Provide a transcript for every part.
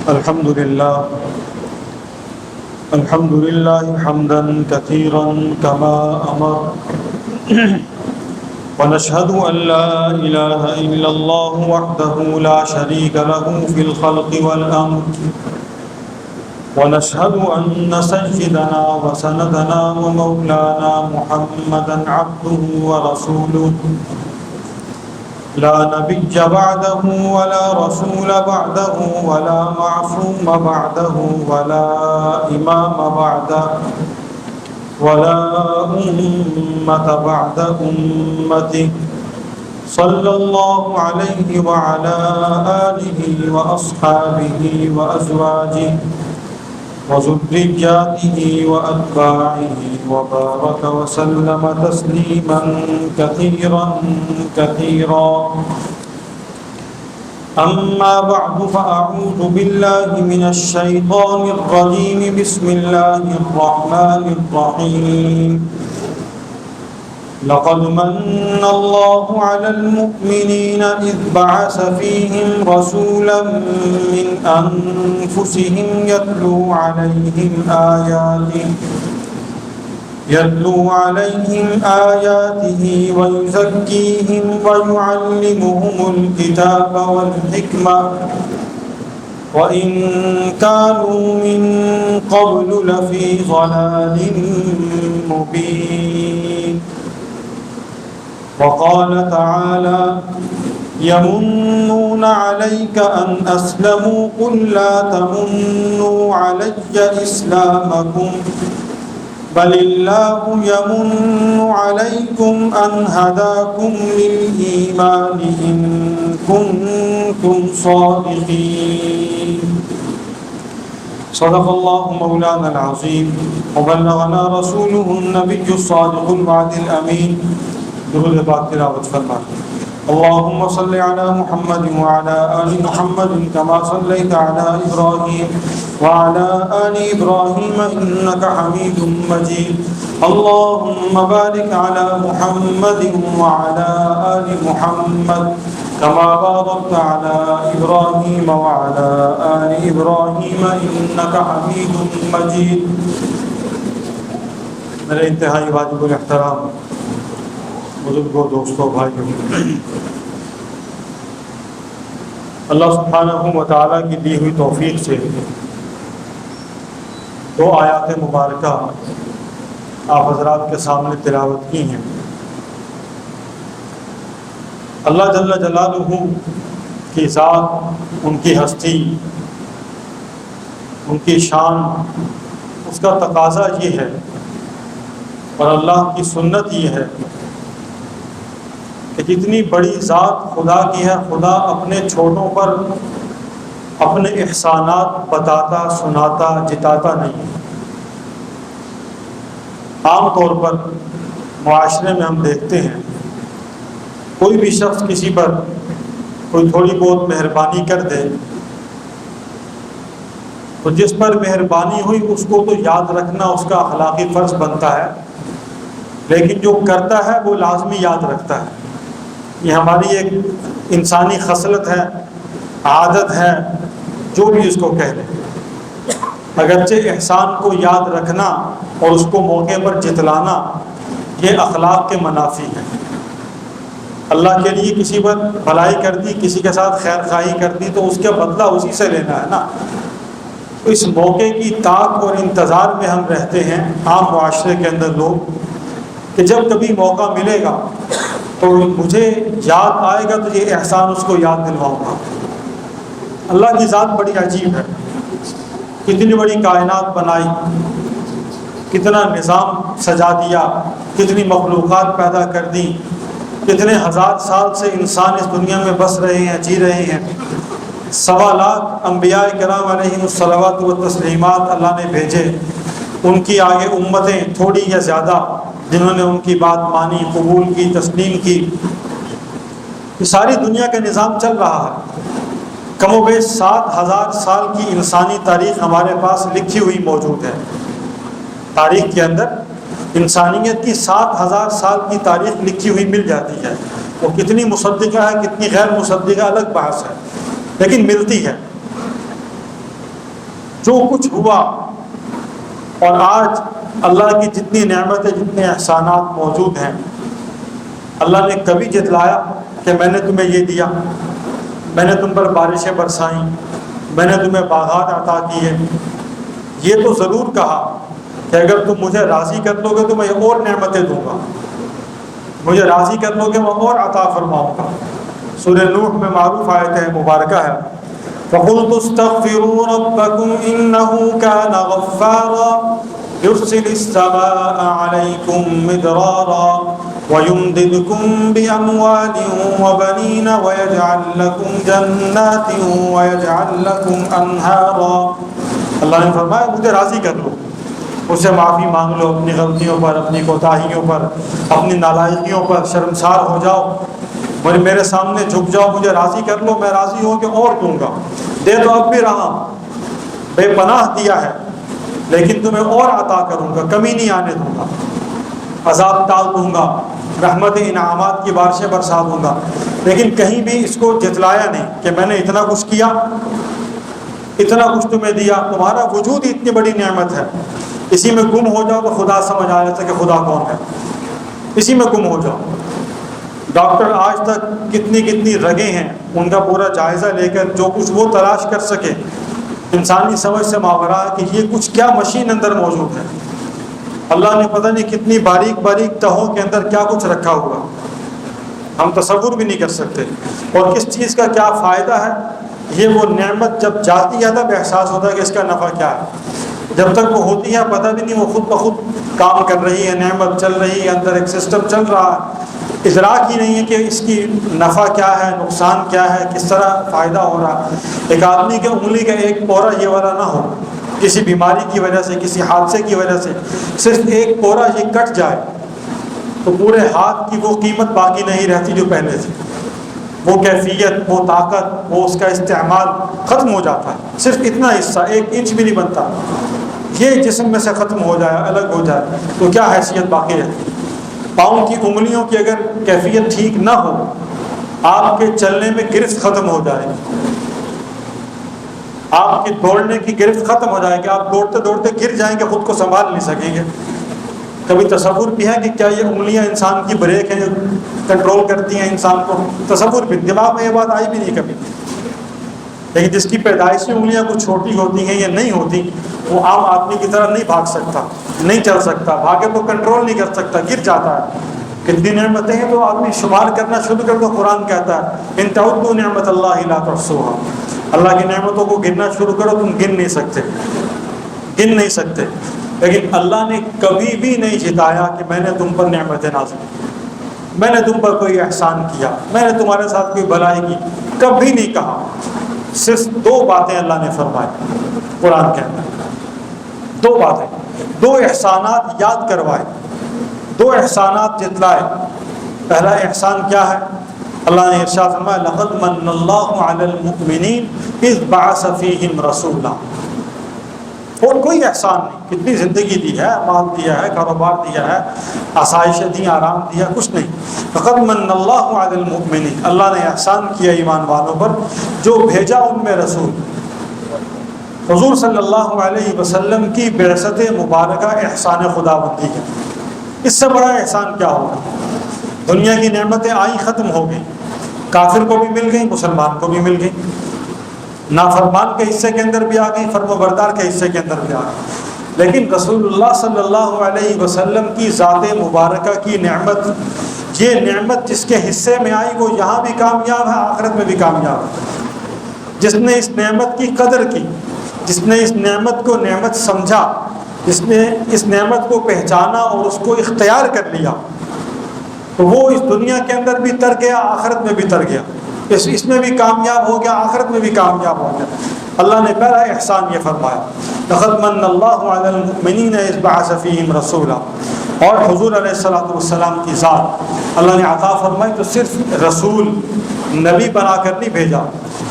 الحمد لله حمدا كثيرا كما أمر ونشهد أن لا إله إلا الله وحده لا شريك له في الخلق والأمر ونشهد أن سيدنا وسندنا ومولانا محمدا عبده ورسوله لا نبي بعده ولا رسول بعده ولا معصوم بعده ولا إمام بعده ولا أمة بعد أمته صلى الله عليه وعلى آله وأصحابه وأزواجه وذرياته وأتباعه وبارك وسلم تسليما كثيرا كثيرا أما بعد فأعوذ بالله من الشيطان الرجيم بسم الله الرحمن الرحيم لقد من الله على المؤمنين إذ بعث فيهم رسولا من أنفسهم يتلو عليهم آياته ويزكيهم ويعلمهم الكتاب والحكمة وإن كانوا من قبل لفي ضلال مبين وقال تعالى يمنون عليك أن أسلموا قل لا تمنوا علي إسلامكم بل الله يمن عليكم أن هداكم للإيمان إن كنتم صادقين صدق الله مولانا العظيم وبلغنا رسوله النبي الصادق الوعد الأمين درود پاک تلاوت فرمائیں اللهم صل على محمد وعلى آل محمد كما صليت على إبراهيم وعلى آل إبراهيم إنك حميد مجيد اللهم بارك على محمد وعلى آل محمد كما باركت على إبراهيم وعلى آل إبراهيم إنك حميد مجيد میرے انتہائی واجب الاحترام بزرگوں، دوستوں، بھائیوں، اللہ سبحانہ و تعالیٰ کی دی ہوئی توفیق سے دو آیات مبارکہ آپ حضرات کے سامنے تلاوت کی ہیں۔ اللہ جل جلالہ کی ذات، ان کی ہستی، ان کی شان، اس کا تقاضا یہ ہے اور اللہ کی سنت یہ ہے کہ جتنی بڑی ذات خدا کی ہے، خدا اپنے چھوٹوں پر اپنے احسانات بتاتا، سناتا، جتاتا نہیں ہے۔ عام طور پر معاشرے میں ہم دیکھتے ہیں کوئی بھی شخص کسی پر کوئی تھوڑی بہت مہربانی کر دے تو جس پر مہربانی ہوئی اس کو تو یاد رکھنا اس کا اخلاقی فرض بنتا ہے، لیکن جو کرتا ہے وہ لازمی یاد رکھتا ہے۔ یہ ہماری ایک انسانی خصلت ہے، عادت ہے، جو بھی اس کو کہہ لیں۔ اگرچہ احسان کو یاد رکھنا اور اس کو موقع پر جتلانا یہ اخلاق کے منافی ہے۔ اللہ کے لیے کسی پر بھلائی کر دی، کسی کے ساتھ خیر خواہی کر دی تو اس کا بدلہ اسی سے لینا ہے نا۔ تو اس موقع کی طاق اور انتظار میں ہم رہتے ہیں عام معاشرے کے اندر لوگ کہ جب کبھی موقع ملے گا تو مجھے یاد آئے گا تو یہ احسان اس کو یاد دلواؤں گا۔ اللہ کی ذات بڑی عجیب ہے، کتنی بڑی کائنات بنائی، کتنا نظام سجا دیا، کتنی مخلوقات پیدا کر دی، کتنے ہزار سال سے انسان اس دنیا میں بس رہے ہیں، جی رہے ہیں۔ 1.25 لاکھ انبیاء کرام علیہم الصلوات و تسلیمات اللہ نے بھیجے، ان کی آگے امتیں تھوڑی یا زیادہ جنہوں نے ان کی بات مانی، قبول کی، تسلیم کی۔ یہ ساری دنیا کا نظام چل رہا ہے۔ کم و بیش 7000 سال کی انسانی تاریخ ہمارے پاس لکھی ہوئی موجود ہے۔ تاریخ کے اندر انسانیت کی 7000 سال کی تاریخ لکھی ہوئی مل جاتی ہے۔ وہ کتنی مصدقہ ہے، کتنی غیر مصدقہ، الگ بحث ہے، لیکن ملتی ہے۔ جو کچھ ہوا اور آج اللہ کی جتنی نعمتیں جتنے احسانات موجود ہیں، اللہ نے کبھی جتلایا کہ میں نے تمہیں یہ دیا، میں نے تم پر بارشیں برسائیں، میں نے تمہیں باغات عطا کیے؟ یہ تو ضرور کہا کہ اگر تم مجھے راضی کر لو گے تو میں اور نعمتیں دوں گا، مجھے راضی کر لو گے میں اور عطا فرماؤں گا۔ سورہ نوح میں معروف آیت ہے مبارکہ ہے، فَقُلْتُ اسْتَغْفِرُوا رَبَّكُمْ إِنَّهُ كَانَ غَفَّارًا يُرْسِلِ السَّمَاءَ عَلَيْكُمْ مِدْرَارًا وَيُمْدِدْكُمْ بِأَمْوَالٍ وَبَنِينَ وَيَجْعَلْ لَكُمْ جَنَّاتٍ وَيَجْعَلْ لَكُمْ أَنْهَارًا۔ اللہ نے فرمایا مجھے راضی کر لو، اس سے معافی مانگ لو اپنی غلطیوں پر، اپنی کوتاہیوں پر، اپنی نالائقیوں پر، شرمسار ہو جاؤ، میرے سامنے جھک جاؤ، مجھے راضی کر لو، میں راضی ہو کے اور دوں گا۔ دے تو اب بھی رہا ہوں، بے پناہ دیا ہے، لیکن تمہیں اور عطا کروں گا، کمی نہیں آنے دوں گا، عذاب ٹال دوں گا، رحمت انعامات کی بارشیں برسا دوں گا۔ لیکن کہیں بھی اس کو جتلایا نہیں کہ میں نے اتنا کچھ کیا، اتنا کچھ تمہیں دیا، تمہارا وجود ہی اتنی بڑی نعمت ہے، اسی میں گم ہو جاؤ تو خدا سمجھ آ جاتا کہ خدا کون ہے، اسی میں گم ہو جاؤ۔ ڈاکٹر آج تک کتنی رگیں ہیں، ان کا پورا جائزہ لے کر جو کچھ وہ تلاش کر سکے انسانی سمجھ سے ماورا کہ یہ کچھ کیا مشین اندر موجود ہے، اللہ نے پتہ نہیں کتنی باریک باریک تہوں کے اندر کیا کچھ رکھا ہوا، ہم تصور بھی نہیں کر سکتے، اور کس چیز کا کیا فائدہ ہے۔ یہ وہ نعمت جب جاتی ہے تب احساس ہوتا ہے کہ اس کا نفع کیا ہے، جب تک وہ ہوتی ہے پتہ بھی نہیں، وہ خود بخود کام کر رہی ہے، نعمت چل رہی ہے، اندر ایک سسٹم چل رہا ہے، ادراک ہی نہیں ہے کہ اس کی نفع کیا ہے، نقصان کیا ہے، کس طرح فائدہ ہو رہا ہے۔ ایک آدمی کے انگلی کا ایک پورا یہ والا نہ ہو، کسی بیماری کی وجہ سے، کسی حادثے کی وجہ سے صرف ایک پورا یہ کٹ جائے تو پورے ہاتھ کی وہ قیمت باقی نہیں رہتی جو پہلے تھی، وہ کیفیت، وہ طاقت، وہ اس کا استعمال ختم ہو جاتا ہے، صرف اتنا حصہ 1 انچ بھی نہیں بنتا۔ یہ جسم میں سے ختم ہو جائے، الگ ہو جائے تو کیا حیثیت باقی رہتی ہے؟ پاؤں کی انگلیوں کی اگر کیفیت ٹھیک نہ ہو، آپ کے چلنے میں گرفت ختم ہو جائے گی، آپ کی دوڑنے کی گرفت ختم ہو جائے گی، آپ دوڑتے دوڑتے گر جائیں گے، خود کو سنبھال نہیں سکیں گے۔ کبھی تصور بھی ہے کہ کیا یہ انگلیاں انسان کی بریک ہیں جو کنٹرول کرتی ہیں انسان کو؟ تصور بھی، دماغ میں یہ بات آئی بھی نہیں کبھی۔ لیکن جس کی پیدائشی انگلیاں کچھ چھوٹی ہوتی ہیں یا نہیں ہوتی، وہ عام آدمی کی طرح نہیں بھاگ سکتا، نہیں چل سکتا، بھاگے تو کنٹرول نہیں کر سکتا، گر جاتا ہے۔ کتنی نعمتیں ہیں تو آدمی شمار کرنا شروع کر دو، قرآن کہتا ہے ان تعدوا نعمت اللہ لا تحصوها، اللہ کی نعمتوں کو گننا شروع کرو تم گن نہیں سکتے۔ لیکن اللہ نے کبھی بھی نہیں جتایا کہ میں نے تم پر نعمتیں نازل کی، میں نے تم پر کوئی احسان کیا، میں نے تمہارے ساتھ کوئی بھلائی کی، کبھی نہیں کہا۔ صرف 2 باتیں اللہ نے فرمائی، قرآن کہتا ہے 2 باتیں، 2 احسانات یاد کروائے، 2 احسانات جتلائے۔ پہلا احسان کیا ہے؟ اللہ نے ارشاد فرمایا لقد من اللہ علی المؤمنین اذ بعث فیہم رسولا۔ اور کوئی احسان نہیں، کتنی زندگی دی ہے، مال دیا ہے، کاروبار دیا ہے، آسائشیں دی، آرام دیا، کچھ نہیں۔ لقد من اللہ علی المؤمنین، اللہ نے احسان کیا ایمان والوں پر جو بھیجا ان میں رسول۔ حضور صلی اللہ علیہ وسلم کی بعثت مبارکہ احسان خداوندی ہے، اس سے بڑا احسان کیا ہوگا؟ دنیا کی نعمتیں آئی ختم ہو گئی، کافر کو بھی مل گئی، مسلمان کو بھی مل گئی، نافرمان کے حصے کے اندر بھی آ گئی، فرمانبردار کے حصے کے اندر بھی آ گئی۔ لیکن رسول اللہ صلی اللہ علیہ وسلم کی ذات مبارکہ کی نعمت، یہ نعمت جس کے حصے میں آئی وہ یہاں بھی کامیاب ہے، آخرت میں بھی کامیاب ہے۔ جس نے اس نعمت کی قدر کی، جس نے اس نعمت کو نعمت سمجھا، جس نے اس نعمت کو پہچانا اور اس کو اختیار کر لیا، تو وہ اس دنیا کے اندر بھی تر گیا، آخرت میں بھی تر گیا، اس میں بھی کامیاب ہو گیا، آخرت میں بھی کامیاب ہو گیا۔ اللہ نے پہلا احسان یہ فرمایا لقد من اللہ علی المؤمنین اذ بعث فیہم رسولا۔ اور حضور علیہ الصلوۃ والسلام کی ذات اللہ نے عطا فرمائی تو صرف رسول نبی بنا کر نہیں بھیجا،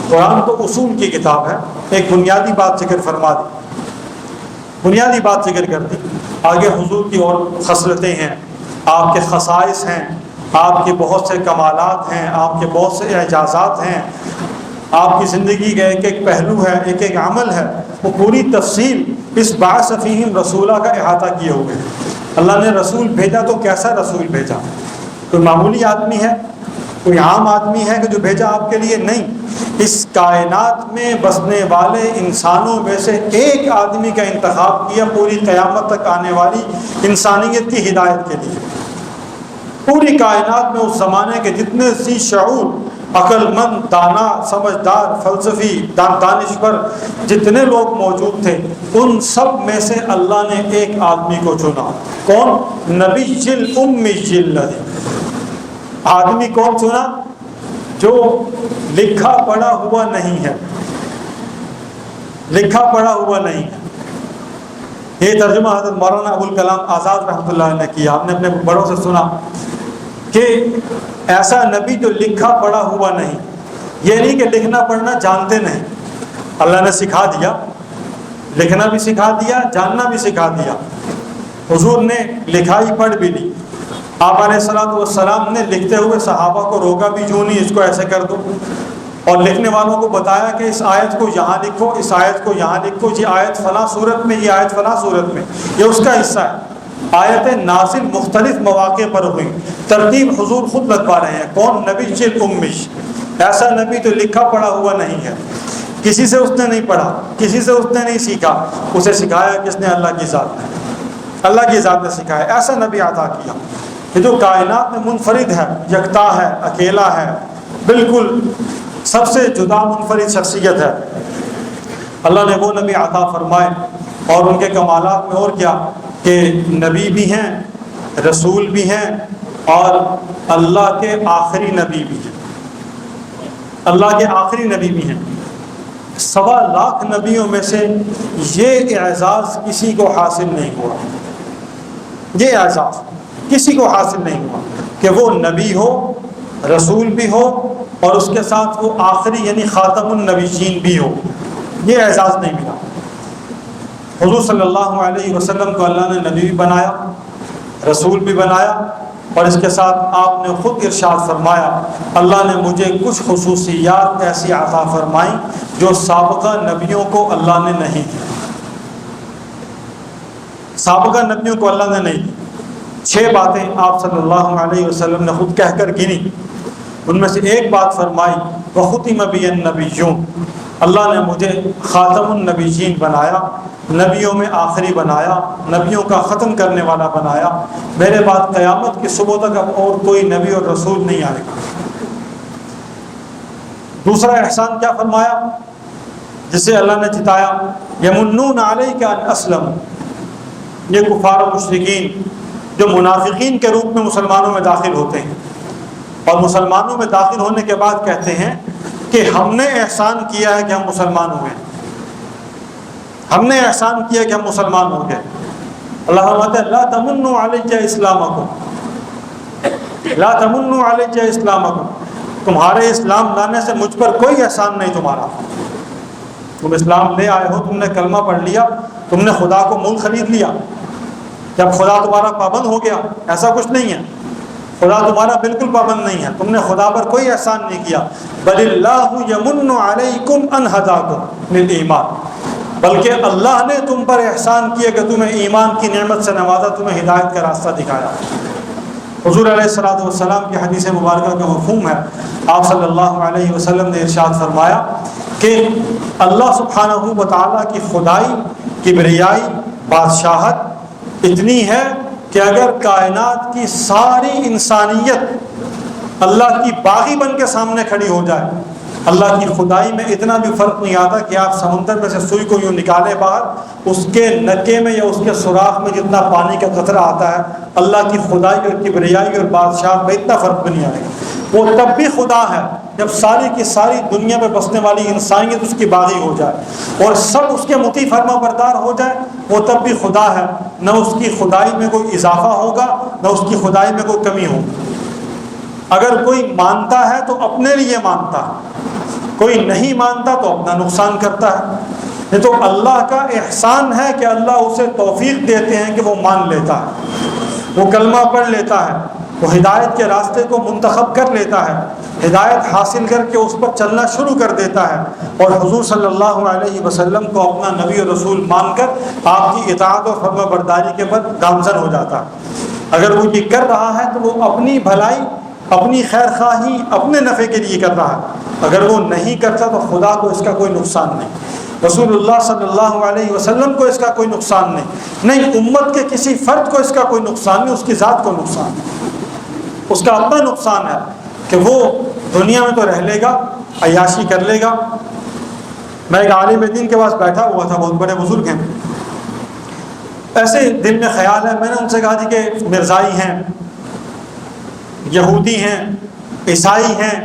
قرآن تو اصول کی کتاب ہے، ایک بنیادی بات ذکر فرما دی، بنیادی بات ذکر کر دی، آگے حضور کی اور خصلتیں ہیں، آپ کے خصائص ہیں، آپ کے بہت سے کمالات ہیں، آپ کے بہت سے اعجازات ہیں، آپ کی زندگی کا ایک ایک پہلو ہے، ایک ایک عمل ہے، وہ پوری تفصیل اس بعث فیہم رسولہ کا احاطہ کیے ہوئے ہیں۔ اللہ نے رسول بھیجا تو کیسا رسول بھیجا؟ کوئی معمولی آدمی ہے، کوئی عام آدمی ہے کہ جو بھیجا آپ کے لیے؟ نہیں، اس کائنات میں بسنے والے انسانوں میں سے ایک آدمی کا انتخاب کیا پوری قیامت تک آنے والی انسانیت کی ہدایت کے لیے۔ پوری کائنات میں اس زمانے کے جتنے ذی شعور، عقل مند، دانا، سمجھدار، فلسفی، دانشور جتنے لوگ موجود تھے، ان سب میں سے اللہ نے ایک آدمی کو چنا۔ کون؟ نبی الامی الذی۔ آدمی کون چنا؟ جو لکھا پڑھا ہوا نہیں ہے، لکھا پڑھا ہوا نہیں ہے۔ یہ ترجمہ حضرت مولانا ابوالکلام آزاد رحمۃ اللہ علیہ نے کیا۔ آپ نے اپنے بڑوں سے سنا کہ ایسا نبی جو لکھا پڑھا ہوا نہیں، یہ نہیں کہ لکھنا پڑھنا جانتے نہیں، اللہ نے سکھا دیا، لکھنا بھی سکھا دیا، جاننا بھی سکھا دیا۔ حضور نے لکھائی پڑھ بھی لی۔ آپ علیہ السلام نے لکھتے ہوئے صحابہ کو روکا بھی کیوں نہیں، اس کو ایسے کر دو، اور لکھنے والوں کو بتایا کہ اس آیت کو یہاں لکھو، اس آیت کو یہاں لکھو، یہ آیت فلاں صورت میں، یہ آیت فلاں صورت میں، یہ اس کا حصہ ہے۔ آیتیں نازل مختلف مواقع پر ہوئی، ترتیب حضور خود لگوا رہے ہیں۔ کون؟ نبی الامی، ایسا نبی جو لکھا پڑھا ہوا نہیں ہے، کسی سے اس نے نہیں پڑھا، کسی سے اس نے نہیں سیکھا، اسے سکھایا کس نے؟ اللہ کی ذات نے، اللہ کی ذات نے سکھایا۔ ایسا نبی عطا کیا کہ جو کائنات میں منفرد ہے، یکتا ہے، اکیلا ہے، بالکل سب سے جدا منفرد شخصیت ہے۔ اللہ نے وہ نبی عطا فرمائے، اور ان کے کمالات میں اور کیا کہ نبی بھی ہیں، رسول بھی ہیں، اور اللہ کے آخری نبی بھی ہیں، اللہ کے آخری نبی بھی ہیں۔ 1.25 لاکھ نبیوں میں سے یہ اعزاز کسی کو حاصل نہیں ہوا، یہ اعزاز کسی کو حاصل نہیں ہوا کہ وہ نبی ہو، رسول بھی ہو، اور اس کے ساتھ وہ آخری یعنی خاتم النبیین بھی ہو۔ یہ اعزاز نہیں ملا۔ حضور صلی اللہ علیہ وسلم کو اللہ نے نبی بھی بنایا، رسول بھی بنایا، اور اس کے ساتھ آپ نے خود ارشاد فرمایا، اللہ نے مجھے کچھ خصوصیات ایسی عطا فرمائیں جو سابقہ نبیوں کو اللہ نے نہیں دی، سابقہ نبیوں کو اللہ نے نہیں دی۔ 6 باتیں آپ صلی اللہ علیہ وسلم نے خود کہہ کر گنی، ان میں سے ایک بات فرمائی، وَخُتِمَ بِيَ النَّبِيُّونَ، اللہ نے مجھے خاتم النبیین بنایا، نبیوں میں آخری بنایا، نبیوں کا ختم کرنے والا بنایا، میرے بعد قیامت کی صبح تک اب اور کوئی نبی اور رسول نہیں آئے گا۔ دوسرا احسان کیا فرمایا جسے اللہ نے جتایا؟ یمنون علیک ان اسلم، یہ کفار و مشرکین جو منافقین کے روپ میں مسلمانوں میں داخل ہوتے ہیں، اور مسلمانوں میں داخل ہونے کے بعد کہتے ہیں کہ ہم نے احسان کیا ہے کہ ہم مسلمان ہوئے، ہم نے احسان کیا کہ ہم مسلمان ہو گئے۔ اللہ فرماتے ہیں لا تمنوا علی اسلامکم، لا تمنوا علی اسلامکم، تمہارے اسلام لانے سے مجھ پر کوئی احسان نہیں تمہارا۔ تم اسلام لے آئے ہو، تم نے کلمہ پڑھ لیا، تم نے خدا کو مول خرید لیا، جب خدا تمہارا پابند ہو گیا، ایسا کچھ نہیں ہے، خدا تمہارا بالکل پابند نہیں ہے، تم نے خدا پر کوئی احسان نہیں کیا۔ بل اللہ یمن علیکم ان ہداکم للایمان، بلکہ اللہ نے تم پر احسان کیا کہ تمہیں ایمان کی نعمت سے نوازا، تمہیں ہدایت کا راستہ دکھایا۔ حضور علیہ السلام کی حدیث مبارکہ کا مفہوم ہے، آپ صلی اللہ علیہ وسلم نے ارشاد فرمایا کہ اللہ سبحانہ و تعالیٰ کی خدائی، کبریائی، بادشاہت اتنی ہے کہ اگر کائنات کی ساری انسانیت اللہ کی باغی بن کے سامنے کھڑی ہو جائے، اللہ کی خدائی میں اتنا بھی فرق نہیں آتا کہ آپ سمندر میں سے سوئی کو یوں نکالے باہر، اس کے نکے میں یا اس کے سوراخ میں جتنا پانی کا قطرہ آتا ہے، اللہ کی خدائی اور کبریائی اور بادشاہ میں اتنا فرق بھی نہیں آئے گا۔ وہ تب بھی خدا ہے جب ساری کی ساری دنیا میں بسنے والی انسانیت اس کی باغی ہو جائے اور سب اس کے مطیع فرما بردار ہو جائے، وہ تب بھی خدا ہے، نہ اس کی خدائی میں کوئی اضافہ ہوگا، نہ اس کی خدائی میں کوئی کمی ہوگی۔ اگر کوئی مانتا ہے تو اپنے لیے مانتا ہے، کوئی نہیں مانتا تو اپنا نقصان کرتا ہے۔ یہ تو اللہ کا احسان ہے کہ اللہ اسے توفیق دیتے ہیں کہ وہ مان لیتا ہے، وہ کلمہ پڑھ لیتا ہے، وہ ہدایت کے راستے کو منتخب کر لیتا ہے، ہدایت حاصل کر کے اس پر چلنا شروع کر دیتا ہے اور حضور صلی اللہ علیہ وسلم کو اپنا نبی اور رسول مان کر آپ کی اطاعت اور فرما برداری کے بعد گامزن ہو جاتا ہے۔ اگر وہ یہ کر رہا ہے تو وہ اپنی بھلائی، اپنی خیر خواہی، اپنے نفع کے لیے کر رہا ہے، اگر وہ نہیں کرتا تو خدا کو اس کا کوئی نقصان نہیں، رسول اللہ صلی اللہ علیہ وسلم کو اس کا کوئی نقصان نہیں، امت کے کسی فرد کو اس کا کوئی نقصان نہیں، اس کی ذات کو نقصان ہے، اس کا اپنا نقصان ہے کہ وہ دنیا میں تو رہ لے گا، عیاشی کر لے گا۔ میں ایک عالم دین کے پاس بیٹھا ہوا تھا، بہت بڑے بزرگ ہیں، ایسے دل میں خیال ہے، میں نے ان سے کہا کہ مرزائی ہیں، یہودی ہیں، عیسائی ہیں،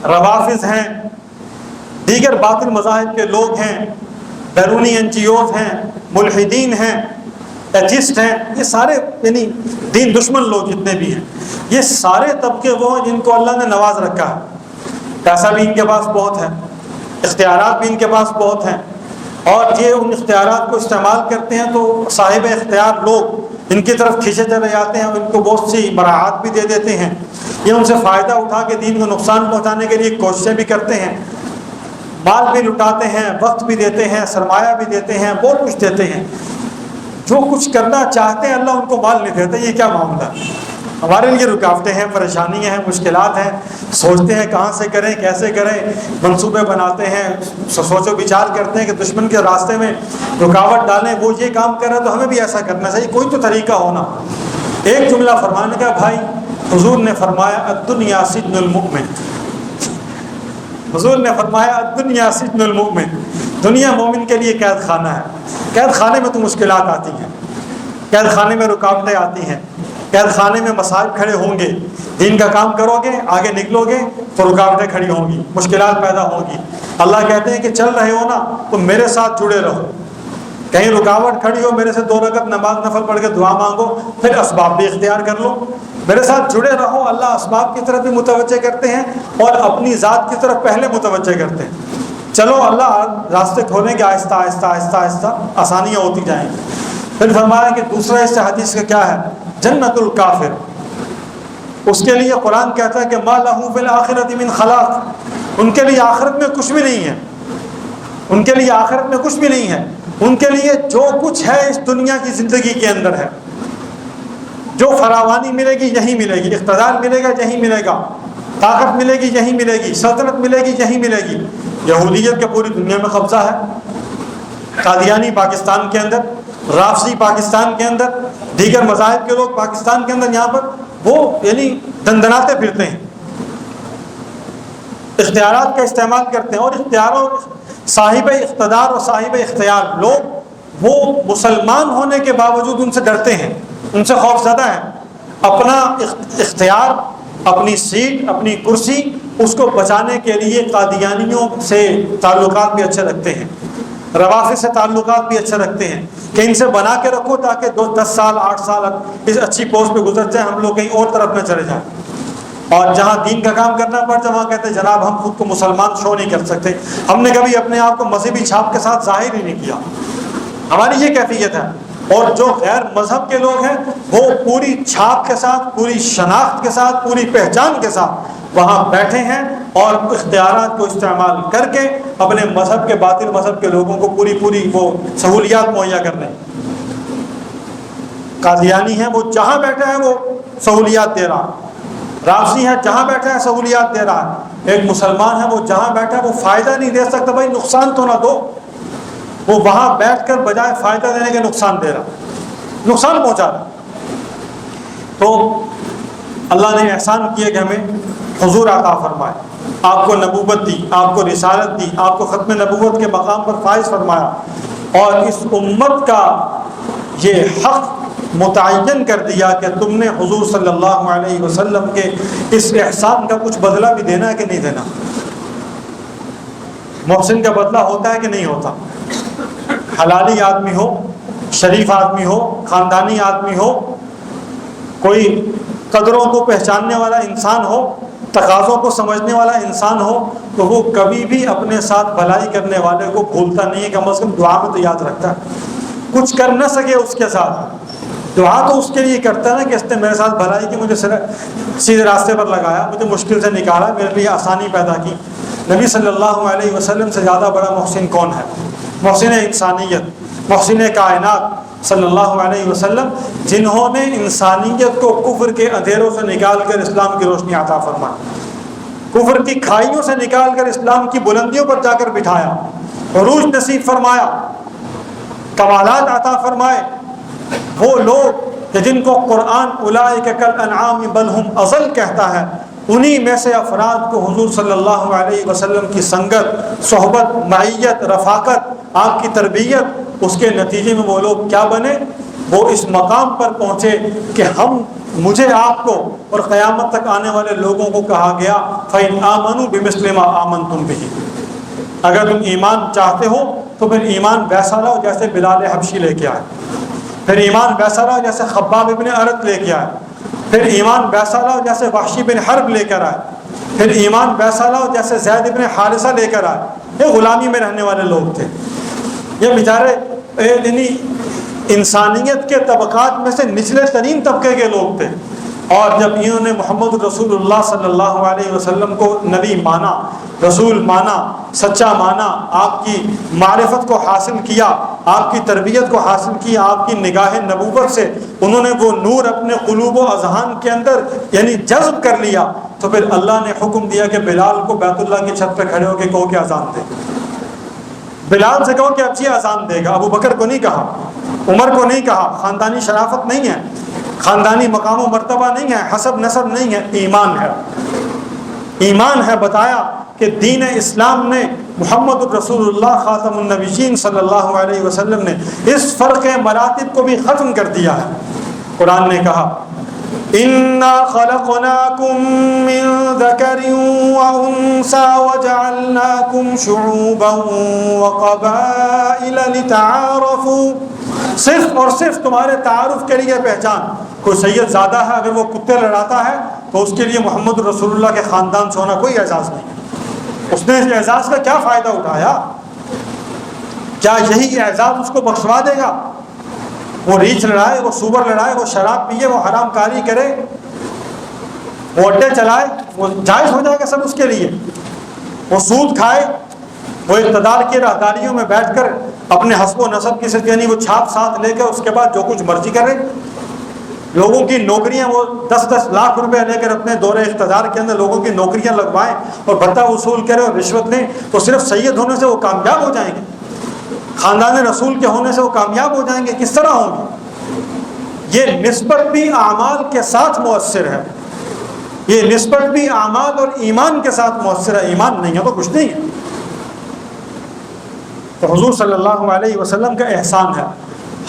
روافظ ہیں، دیگر باطل مذاہب کے لوگ ہیں، بیرونی NGOs ہیں، ملحدین ہیں، ایتھسٹ ہیں، یہ سارے یعنی دین دشمن لوگ جتنے بھی ہیں، یہ سارے طبقے وہ ہیں جن کو اللہ نے نواز رکھا ہے، پیسہ بھی ان کے پاس بہت ہے، اختیارات بھی ان کے پاس بہت ہیں، اور یہ ان اختیارات کو استعمال کرتے ہیں تو صاحب اختیار لوگ ان کی طرف کھینچے چلے جاتے ہیں، ان کو بہت سی مراعات بھی دے دیتے ہیں، یہ ان سے فائدہ اٹھا کے دین کو نقصان پہنچانے کے لیے کوششیں بھی کرتے ہیں، مال بھی لٹاتے ہیں، وقت بھی دیتے ہیں، سرمایہ بھی دیتے ہیں، بہت کچھ دیتے ہیں، جو کچھ کرنا چاہتے ہیں اللہ ان کو مال نہیں دیتا۔ یہ کیا معاملہ ہے؟ ہمارے لیے رکاوٹیں ہیں، پریشانیاں ہیں، مشکلات ہیں، سوچتے ہیں کہاں سے کریں، کیسے کریں، منصوبے بناتے ہیں، سوچ و بچار کرتے ہیں کہ دشمن کے راستے میں رکاوٹ ڈالیں، وہ یہ کام کر رہا ہے تو ہمیں بھی ایسا کرنا چاہیے، کوئی تو طریقہ ہونا۔ ایک جملہ فرمانے کا، بھائی حضور نے فرمایا الدنیا سجن المؤمن، حضور نے فرمایا الدنیا سجن المؤمن، دنیا مومن کے لیے قید خانہ ہے۔ قید خانے میں تو مشکلات آتی ہیں، قید خانے میں رکاوٹیں آتی ہیں، قید خانے میں مصائب کھڑے ہوں گے، دین کا کام کرو گے، آگے نکلو گے تو رکاوٹیں کھڑی ہوں گی، مشکلات پیدا ہوں گی۔ اللہ کہتے ہیں کہ چل رہے ہو نا تو میرے ساتھ جڑے رہو، کہیں رکاوٹ کھڑی ہو میرے سے 2 رکعت نماز نفل پڑھ کے دعا مانگو، پھر اسباب بھی اختیار کر لو، میرے ساتھ جڑے رہو۔ اللہ اسباب کی طرف بھی متوجہ کرتے ہیں اور اپنی ذات کی طرف پہلے متوجہ کرتے ہیں۔ چلو اللہ راستے کھولیں گے، آہستہ آہستہ آہستہ آہستہ آسانیاں ہوتی جائیں گی۔ پھر فرمایا کہ دوسرا اس سے حدیث کا کیا ہے، جنت الکافر، اس کے لیے قرآن کہتا ہے کہ ما لہ فی الآخرۃ من خلاق، ان کے لیے آخرت میں کچھ بھی نہیں ہے، ان کے لیے آخرت میں کچھ بھی نہیں ہے، ان کے لیے جو کچھ ہے اس دنیا کی زندگی کے اندر ہے، جو فراوانی ملے گی یہی ملے گی، اقتدار ملے گا یہی ملے گا، طاقت ملے گی یہی ملے گی، سلطنت ملے گی یہی ملے گی۔ یہودیت کا پوری دنیا میں قبضہ ہے، قادیانی پاکستان کے اندر، رافضی پاکستان کے اندر، دیگر مذاہب کے لوگ پاکستان کے اندر، یہاں پر وہ یعنی دندناتے پھرتے ہیں، اختیارات کا استعمال کرتے ہیں، اور اختیاروں صاحب اقتدار اور صاحب اختیار لوگ وہ مسلمان ہونے کے باوجود ان سے ڈرتے ہیں، ان سے خوف زدہ ہیں، اپنا اختیار، اپنی سیٹ، اپنی کرسی، اس کو بچانے کے لیے قادیانیوں سے تعلقات بھی اچھے رکھتے ہیں، روافظ سے تعلقات بھی اچھے رکھتے ہیں کہ ان سے بنا کے رکھو تاکہ 10 سال 8 سال اس اچھی پوسٹ پہ گزر جائیں، ہم لوگ کہیں اور طرف نہ چلے جائیں، اور جہاں دین کا کام کرنا پڑ جائے وہاں کہتے ہیں جناب ہم خود کو مسلمان شو نہیں کر سکتے، ہم نے کبھی اپنے آپ کو مذہبی چھاپ کے ساتھ ظاہر ہی نہیں کیا، ہماری یہ کیفیت ہے۔ اور جو غیر مذہب کے لوگ ہیں وہ پوری چھاپ کے ساتھ، پوری شناخت کے ساتھ، پوری پہچان کے ساتھ وہاں بیٹھے ہیں اور اختیارات کو استعمال کر کے اپنے مذہب کے، باطل مذہب کے لوگوں کو پوری وہ سہولیات مہیا کر رہے ہیں۔ قادیانی ہیں وہ جہاں بیٹھا ہے وہ سہولیات دے رہا، رافضی ہے جہاں بیٹھا ہے سہولیات دے رہا ہے، ایک مسلمان ہے وہ جہاں بیٹھا ہے وہ فائدہ نہیں دے سکتا، بھائی نقصان تو نہ دو، وہ وہاں بیٹھ کر بجائے فائدہ دینے کے نقصان دے رہا، نقصان پہنچا رہا۔ تو اللہ نے احسان کیا کہ ہمیں حضور عطا فرمائے، آپ کو نبوت دی، آپ کو رسالت دی، آپ کو ختم نبوت کے مقام پر فائز فرمایا، اور اس امت کا یہ حق متعین کر دیا کہ تم نے حضور صلی اللہ علیہ وسلم کے اس احسان کا کچھ بدلہ بھی دینا ہے کہ نہیں دینا۔ محسن کا بدلہ ہوتا ہے کہ نہیں ہوتا؟ حلالی آدمی ہو، شریف آدمی ہو، خاندانی آدمی ہو، کوئی قدروں کو پہچاننے والا انسان ہو، تقاضوں کو سمجھنے والا انسان ہو، تو وہ کبھی بھی اپنے ساتھ بھلائی کرنے والے کو بھولتا نہیں ہے، کم از کم دعا میں تو یاد رکھتا ہے۔ کچھ کر نہ سکے اس کے ساتھ دعا تو اس کے لیے کرتا ہے نا کہ اس نے میرے ساتھ بھلائی کی، مجھے سیدھے راستے پر لگایا، مجھے مشکل سے نکالا، میرے لیے آسانی پیدا کی۔ نبی صلی اللہ علیہ وسلم سے زیادہ بڑا محسن کون ہے؟ محسن انسانیت، محسن کائنات صلی اللہ علیہ وسلم، جنہوں نے انسانیت کو کفر کے اندھیروں سے نکال کر اسلام کی روشنی عطا فرمائی، کفر کی کھائیوں سے نکال کر اسلام کی بلندیوں پر جا کر بٹھایا، عروج نصیب فرمایا، کمالات عطا فرمائے۔ وہ لوگ کہ جن کو قرآن اولئک کالانعام بل ہم اضل کہتا ہے، انہی میں سے افراد کو حضور صلی اللہ علیہ وسلم کی سنگت، صحبت، معیت، رفاقت، آپ کی تربیت، اس کے نتیجے میں وہ لوگ کیا بنے؟ وہ اس مقام پر پہنچے کہ مجھے آپ کو اور قیامت تک آنے والے لوگوں کو کہا گیا فَإِنْ آمَنُوا بِمِثْلِ مَا آمَنْتُمْ بِهِ، اگر تم ایمان چاہتے ہو تو پھر ایمان ویسا لاؤ جیسے بلال حبشی لے کے آئے، پھر ایمان ویسا لاؤ جیسے خباب ابن ارت لے کے آئے، پھر ایمان ویسا لاؤ جیسے وحشی بن حرب لے کر آئے، پھر ایمان ویسا لاؤ جیسے زید ابن حارثہ لے کر آئے۔ یہ غلامی میں رہنے والے لوگ تھے، یہ بیچارے یعنی انسانیت کے طبقات میں سے نچلے ترین طبقے کے لوگ تھے، اور جب انہوں نے محمد رسول اللہ صلی اللہ علیہ وسلم کو نبی مانا، رسول مانا، سچا مانا، آپ کی معرفت کو حاصل کیا، آپ کی تربیت کو حاصل کیا، آپ کی نگاہ نبوت سے انہوں نے وہ نور اپنے قلوب و اذہان کے اندر یعنی جذب کر لیا، تو پھر اللہ نے حکم دیا کہ بلال کو بیت اللہ کی چھت پہ کھڑے ہو کے کہو کہ اذان دے، بلال سے کہو کہ اب یہ اذان دے گا۔ ابو بکر کو نہیں کہا، عمر کو نہیں کہا، خاندانی شرافت نہیں ہے، خاندانی مقام و مرتبہ نہیں ہے، حسب نسب نہیں ہے، ایمان ہے، ایمان ہے۔ بتایا کہ دین اسلام نے محمد رسول اللہ خاتم النبیین صلی اللہ علیہ وسلم نے اس فرق مراتب کو بھی ختم کر دیا ہے۔ قرآن نے کہا اِنَّا خَلَقْنَاكُم مِّن ذَكَرٍ وَأُنثَىٰ وَجَعَلْنَاكُمْ شُعُوبًا وَقَبَائِلَ لِتَعَارَفُوا، صرف اور صرف تمہارے تعارف کے لیے پہچان۔ کوئی سید زیادہ ہے، اگر وہ کتے لڑاتا ہے تو اس کے لیے محمد رسول اللہ کے خاندان سے ہونا کوئی اعزاز نہیں، اس نے اس اعزاز کا کیا فائدہ اٹھایا؟ کیا یہی اعزاز اس کو بخشوا دے گا؟ وہ ریچھ لڑائے، وہ سور لڑائے، وہ شراب پیے، وہ حرام کاری کرے، وہ اڈے چلائے، وہ جائز ہو جائے گا سب اس کے لیے؟ وہ سود کھائے، وہ اقتدار کی راہداریوں میں بیٹھ کر اپنے حسب و نسب کی یعنی وہ چھاپ ساتھ لے کے اس کے بعد جو کچھ مرضی کرے، لوگوں کی نوکریاں وہ 10-10 لاکھ روپے لے کر اپنے دور اقتدار کے اندر لوگوں کی نوکریاں لگوائیں اور بھتہ وصول کرے اور رشوت لیں، تو صرف سید ہونے سے وہ کامیاب ہو جائیں گے؟ خاندان رسول کے ہونے سے وہ کامیاب ہو جائیں گے؟ کس طرح ہوں گے؟ یہ نسبت بھی اعمال کے ساتھ مؤثر ہے، یہ نسبت بھی اعمال اور ایمان کے ساتھ مؤثر ہے، ایمان نہیں ہے تو کچھ نہیں ہے۔ تو حضور صلی اللہ علیہ وسلم کا احسان ہے،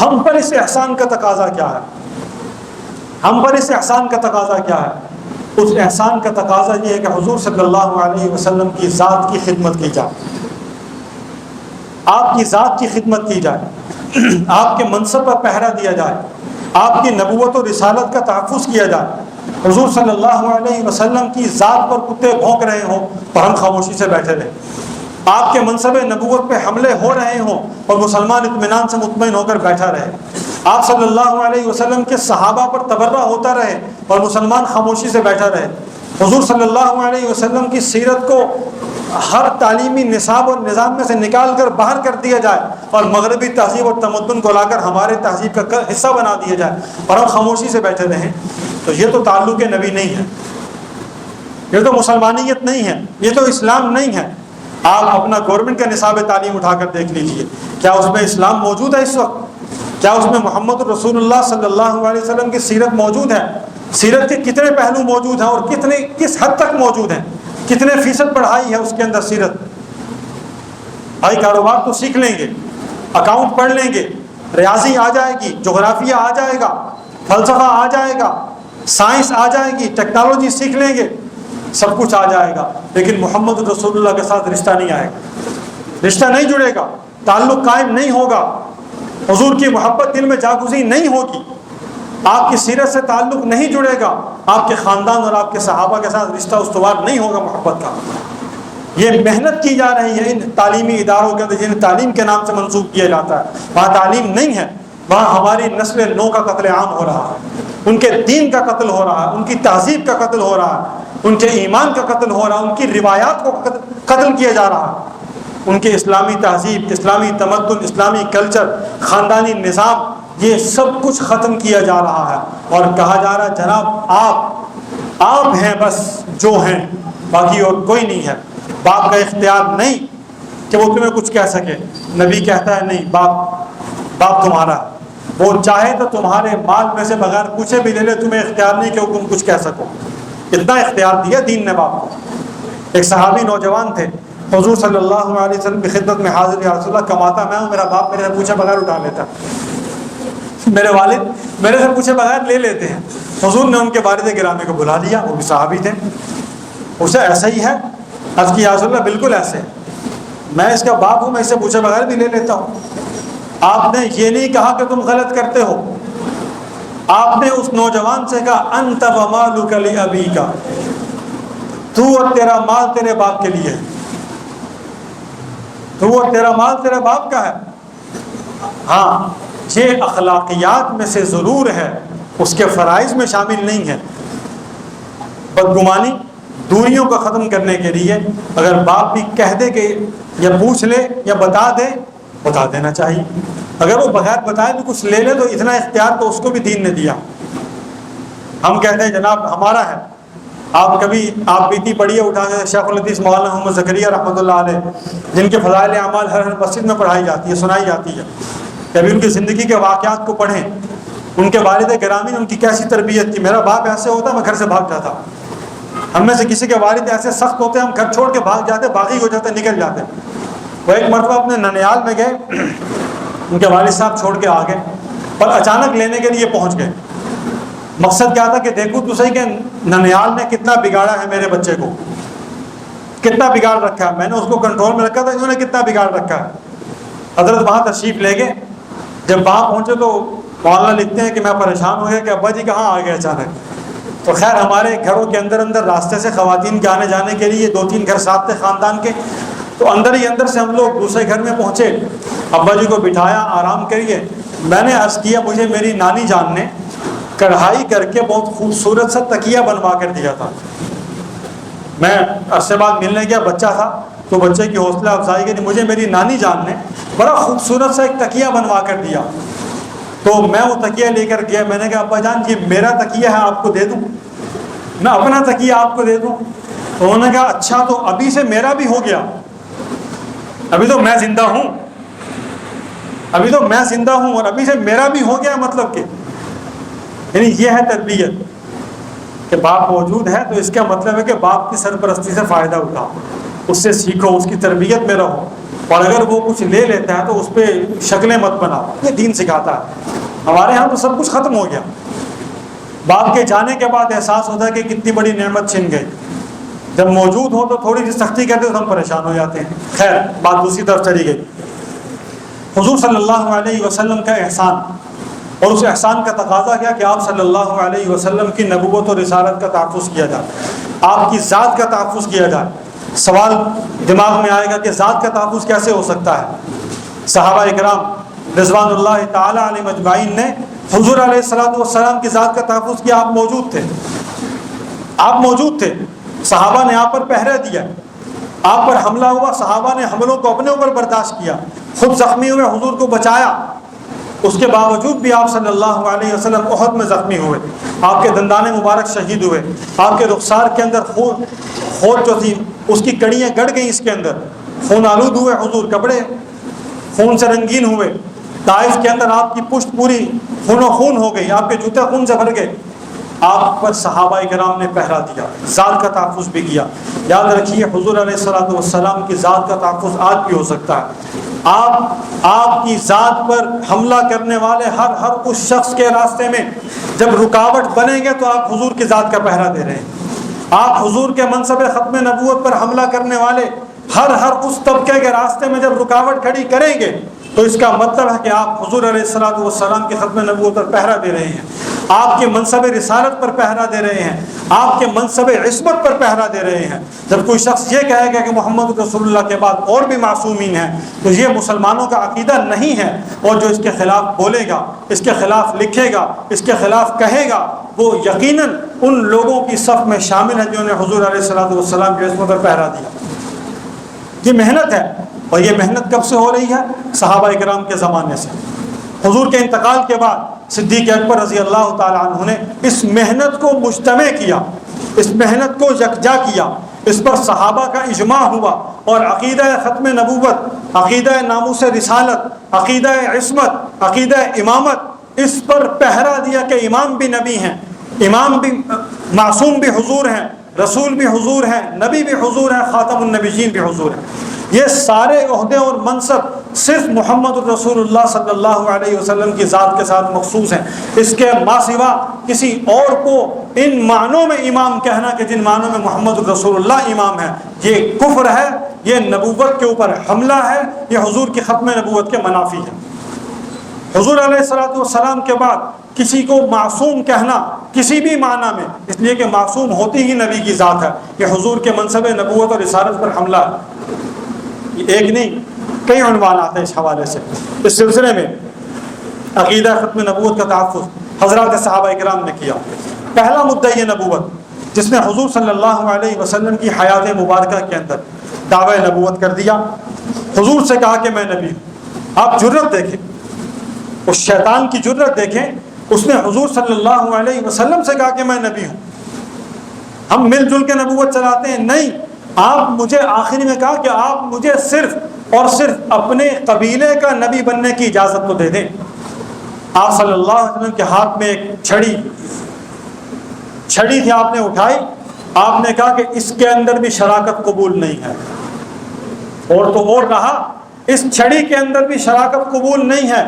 ہم پر اس احسان کا تقاضا کیا ہے؟ ہم پر اس احسان کا تقاضا کیا ہے؟ اس احسان کا تقاضا یہ ہے کہ حضور صلی اللہ علیہ وسلم کی ذات کی خدمت کی جائے، آپ کی ذات کی خدمت کی جائے، آپ کے منصب پر پہرا دیا جائے، آپ کی نبوت و رسالت کا تحفظ کیا جائے۔ حضور صلی اللہ علیہ وسلم کی ذات پر کتے بھونک رہے ہوں اور ہم خاموشی سے بیٹھے رہیں، آپ کے منصب نبوت پہ حملے ہو رہے ہوں اور مسلمان اطمینان سے مطمئن ہو کر بیٹھا رہے، آپ صلی اللہ علیہ وسلم کے صحابہ پر تبرہ ہوتا رہے اور مسلمان خاموشی سے بیٹھا رہے، حضور صلی اللہ علیہ وسلم کی سیرت کو ہر تعلیمی نصاب اور نظام میں سے نکال کر باہر کر دیا جائے اور مغربی تہذیب اور تمدن کو لا کر ہمارے تہذیب کا حصہ بنا دیا جائے اور ہم خاموشی سے بیٹھے رہیں، تو یہ تو تعلق نبی نہیں ہے، یہ تو مسلمانیت نہیں ہے، یہ تو اسلام نہیں ہے۔ آپ اپنا گورنمنٹ کا نصاب تعلیم اٹھا کر دیکھ لیجئے، کیا اس میں اسلام موجود ہے اس وقت؟ کیا اس میں محمد رسول اللہ صلی اللہ علیہ وسلم کی سیرت موجود ہے؟ سیرت کے کتنے پہلو موجود ہیں اور کس حد تک موجود ہیں؟ کتنے فیصد پڑھائی ہے اس کے اندر سیرت؟ بھائی کاروبار تو سیکھ لیں گے، اکاؤنٹ پڑھ لیں گے، ریاضی آ جائے گی، جغرافیہ آ جائے گا، فلسفہ آ جائے گا، سائنس آ جائے گی، ٹیکنالوجی سیکھ لیں گے، سب کچھ آ جائے گا، لیکن محمد رسول اللہ کے ساتھ رشتہ نہیں آئے گا، رشتہ نہیں جڑے گا، تعلق قائم نہیں ہوگا، حضور کی محبت دل میں جاگزی نہیں ہوگی، آپ کی سیرت سے تعلق نہیں جڑے گا، آپ کے خاندان اور آپ کے صحابہ کے ساتھ رشتہ استوار نہیں ہوگا محبت کا۔ یہ محنت کی جا رہی ہے ان تعلیمی اداروں کے اندر جنہیں تعلیم کے نام سے منسوب کیا جاتا ہے، وہاں تعلیم نہیں ہے، وہاں ہماری نسل نو کا قتل عام ہو رہا ہے، ان کے دین کا قتل ہو رہا ہے، ان کی تہذیب کا قتل ہو رہا ہے، ان کے ایمان کا قتل ہو رہا ہے، ان کی روایات کو قتل کیا جا رہا ہے، ان کے اسلامی تہذیب، اسلامی تمدن، اسلامی کلچر، خاندانی نظام، یہ سب کچھ ختم کیا جا رہا ہے، اور کہا جا رہا ہے جناب آپ ہیں بس جو ہیں، باقی اور کوئی نہیں ہے۔ باپ کا اختیار نہیں کہ وہ تمہیں کچھ کہہ سکے۔ نبی کہتا ہے نہیں، باپ تمہارا ہے، وہ چاہے تو تمہارے مال میں سے بغیر پوچھے بھی لے لے، تمہیں اختیار نہیں کہ تم کچھ کہہ سکو۔ اتنا اختیار دیا دین نے باپ کو۔ ایک صحابی نوجوان تھے، حضور صلی اللہ علیہ وسلم کی خدمت میں حاضر، یا رسول اللہ کماتا میں ہوں، میرا باپ میرے سے پوچھے بغیر اٹھا لیتا، میرے والد میرے سے پوچھے بغیر لے لیتے ہیں۔ حضور نے ان کے والد گرامی کو بلا لیا، وہ بھی صحابی تھے، اسے ایسا ہی ہے؟ عرض کی یا رسول اللہ بالکل ایسے، میں اس کا باپ ہوں، میں اسے پوچھے بغیر بھی لے لیتا ہوں۔ آپ نے یہ نہیں کہا کہ تم غلط کرتے ہو، آپ نے اس نوجوان سے کہا انت ومالک لابیک، تو اور تیرا مال تیرے باپ کے لیے، تو اور تیرا مال تیرے باپ کا ہے۔ ہاں یہ اخلاقیات میں سے ضرور ہے، اس کے فرائض میں شامل نہیں ہے۔ بدگمانی، دوریوں کو ختم کرنے کے لیے اگر باپ بھی کہہ دے کہ یا پوچھ لے یا بتا دے، بتا دینا چاہیے۔ اگر وہ بغیر بتائے بھی کچھ لے لے تو اتنا اختیار تو اس کو بھی دین نے دیا۔ ہم کہتے ہیں جناب ہمارا ہے، آپ بیتی پڑھیے اٹھا کے شیخ الحدیث مولانا محمد زکریا رحمۃ اللہ علیہ، جن کے فضائل اعمال ہر مسجد میں پڑھائی جاتی ہے، سنائی جاتی ہے، کبھی ان کی زندگی کے واقعات کو پڑھیں، ان کے والد گرامی نے ان کی کیسی تربیت کی۔ میرا باپ ایسے ہوتا میں گھر سے بھاگ جاتا، ہم میں سے کسی کے والد ایسے سخت ہوتے ہم گھر چھوڑ کے بھاگ جاتے، باغی ہو جاتے، نکل جاتے۔ وہ ایک مرتبہ اپنے ننیال میں گئے، ان کے والد صاحب چھوڑ کے آ گئے اور اچانک لینے کے لیے پہنچ گئے۔ مقصد کیا تھا کہ دیکھو تو صحیح کہ ننیال نے کتنا بگاڑا ہے میرے بچے کو، کتنا بگاڑ رکھا ہے، میں نے اس کو کنٹرول میں رکھا تھا، انہوں نے کتنا بگاڑ رکھا ہے۔ حضرت وہاں تشریف لے گئے، جب وہاں پہنچے تو مولانا لکھتے ہیں کہ میں پریشان ہو گیا کہ ابا جی کہاں آ گئے اچانک۔ تو خیر ہمارے گھروں کے اندر راستے سے خواتین کے آنے جانے کے لیے 2-3 گھر ساتھ تھے خاندان کے، تو اندر سے ہم لوگ دوسرے گھر میں پہنچے، ابا جی کو بٹھایا، آرام کریے۔ میں نے عرض کیا مجھے میری نانی جان نے کڑھائی کر کے بہت خوبصورت سا تکیہ بنوا کر دیا تھا۔ میں عرصے بعد ملنے گیا، بچہ تھا، تو بچے کی حوصلہ افزائی کی مجھے میری نانی جان نے بڑا خوبصورت سا ایک تکیہ بنوا کر دیا۔ تو میں وہ تکیہ لے کر گیا، میں نے کہا ابا جان یہ میرا تکیہ ہے، آپ کو دے دوں، میں اپنا تکیہ آپ کو دے دوں؟ تو انہوں نے کہا اچھا تو ابھی سے میرا بھی ہو گیا، ابھی تو میں زندہ ہوں، ابھی تو میں زندہ ہوں اور ابھی سے میرا بھی ہو گیا، مطلب کہ یعنی یہ ہے تربیت کہ باپ موجود ہے تو اس کا مطلب ہے کہ باپ کی سرپرستی سے فائدہ اٹھاؤ، اس سے سیکھو، اس کی تربیت میں رہو، اور اگر وہ کچھ لے لیتا ہے تو اس پہ شکلیں مت بناؤ، یہ دین سکھاتا ہے۔ ہمارے ہاں تو سب کچھ ختم ہو گیا، باپ کے جانے کے بعد احساس ہوتا ہے کہ کتنی بڑی نعمت چھن گئی، جب موجود ہو تو تھوڑی سی سختی کرتے تو ہم پریشان ہو جاتے ہیں۔ خیر بات دوسری طرف چلی گئی۔ حضور صلی اللہ علیہ وسلم کا احسان، اور اس احسان کا تقاضا کیا کہ آپ صلی اللہ علیہ وسلم کی نبوت اور رسالت کا تحفظ کیا جائے، آپ کی ذات کا تحفظ کیا جائے۔ سوال دماغ میں آئے گا کہ ذات کا تحفظ کیسے ہو سکتا ہے؟ صحابہ اکرام رضوان اللہ تعالی علیہم اجمعین نے حضور علیہ الصلوۃ والسلام کی ذات کا تحفظ کیا، آپ موجود تھے، آپ موجود تھے، صحابہ نے آپ پر پہرہ دیا، آپ پر حملہ ہوا، صحابہ نے حملوں کو اپنے اوپر برداشت کیا، خود زخمی ہوئے، حضور کو بچایا، اس کے باوجود بھی آپ صلی اللہ علیہ وسلم احد میں زخمی ہوئے، آپ کے دندان مبارک شہید ہوئے، آپ کے رخسار کے اندر خون جو تھی اس کی کڑیاں گڑ گئیں، اس کے اندر خون آلود ہوئے، حضور کپڑے خون سے رنگین ہوئے، طائف کے اندر آپ کی پشت پوری خون و خون ہو گئی، آپ کے جوتے خون سے بھر گئے، آپ پر صحابہ کرام نے پہرا دیا، ذات کا تحفظ بھی کیا۔ یاد رکھیے حضور علیہ الصلوۃ والسلام کی ذات کا تحفظ آج بھی ہو سکتا ہے۔ آپ کی ذات پر حملہ کرنے والے ہر اس شخص کے راستے میں جب رکاوٹ بنیں گے تو آپ حضور کی ذات کا پہرا دے رہے ہیں۔ آپ حضور کے منصب ختم نبوت پر حملہ کرنے والے ہر اس طبقے کے راستے میں جب رکاوٹ کھڑی کریں گے تو اس کا مطلب ہے کہ آپ حضور علیہ الصلوۃ والسلام کی ختم نبوت پر پہرا دے رہے ہیں۔ آپ کے منصب رسالت پر پہرا دے رہے ہیں، آپ کے منصب عصمت پر پہرا دے رہے ہیں۔ جب کوئی شخص یہ کہے گا کہ محمد رسول اللہ کے بعد اور بھی معصومین ہیں تو یہ مسلمانوں کا عقیدہ نہیں ہے، اور جو اس کے خلاف بولے گا، اس کے خلاف لکھے گا، اس کے خلاف کہے گا، وہ یقیناً ان لوگوں کی صف میں شامل ہے جنہوں نے حضور علیہ الصلوۃ والسلام کی عصمت پر پہرا دیا۔ یہ محنت ہے، اور یہ محنت کب سے ہو رہی ہے؟ صحابہ اکرام کے زمانے سے۔ حضور کے انتقال کے بعد صدیق اکبر رضی اللہ تعالیٰ عنہ نے اس محنت کو مجتمع کیا، اس محنت کو یکجا کیا، اس پر صحابہ کا اجماع ہوا، اور عقیدہ ختم نبوت، عقیدہ ناموس رسالت، عقیدہ عصمت، عقیدہ امامت، اس پر پہرا دیا کہ امام بھی نبی ہیں، امام بھی معصوم بھی حضور ہیں، رسول بھی حضور ہیں، نبی بھی حضور ہیں، خاتم النبیین بھی حضور ہیں۔ یہ سارے عہدے اور منصب صرف محمد الرسول اللہ صلی اللہ علیہ وسلم کی ذات کے ساتھ مخصوص ہیں۔ اس کے ما سوا کسی اور کو ان معنوں میں امام کہنا کہ جن معنوں میں محمد الرسول اللہ امام ہے، یہ کفر ہے، یہ نبوت کے اوپر حملہ ہے، یہ حضور کی ختم نبوت کے منافی ہے۔ حضور علیہ الصلوۃ والسلام کے بعد کسی کو معصوم کہنا کسی بھی معنی میں، اس لیے کہ معصوم ہوتی ہی نبی کی ذات ہے، یہ حضور کے منصب نبوت اور رسالت پر حملہ ہے۔ ایک نہیں، کئی عنوانات ہیں اس حوالے سے۔ اس سلسلے میں عقیدہ ختم نبوت کا تحفظ حضرات صحابہ اکرام نے کیا۔ پہلا مدعی نبوت جس نے حضور صلی اللہ علیہ وسلم کی حیات مبارکہ کے اندر دعوی نبوت کر دیا، حضور سے کہا کہ میں نبی ہوں۔ آپ جرت دیکھیں، اس شیطان کی جرت دیکھیں، اس نے حضور صلی اللہ علیہ وسلم سے کہا کہ میں نبی ہوں۔ ہم مل جل کے نبوت چلاتے ہیں، نہیں، آپ مجھے آخری میں کہا کہ آپ مجھے صرف اور صرف اپنے قبیلے کا نبی بننے کی اجازت تو دے دیں۔ آپ صلی اللہ علیہ وسلم کے ہاتھ میں ایک چھڑی تھی، آپ نے اٹھائی، آپ نے کہا کہ اس کے اندر بھی شراکت قبول نہیں ہے، اور تو اور رہا، اس چھڑی کے اندر بھی شراکت قبول نہیں ہے،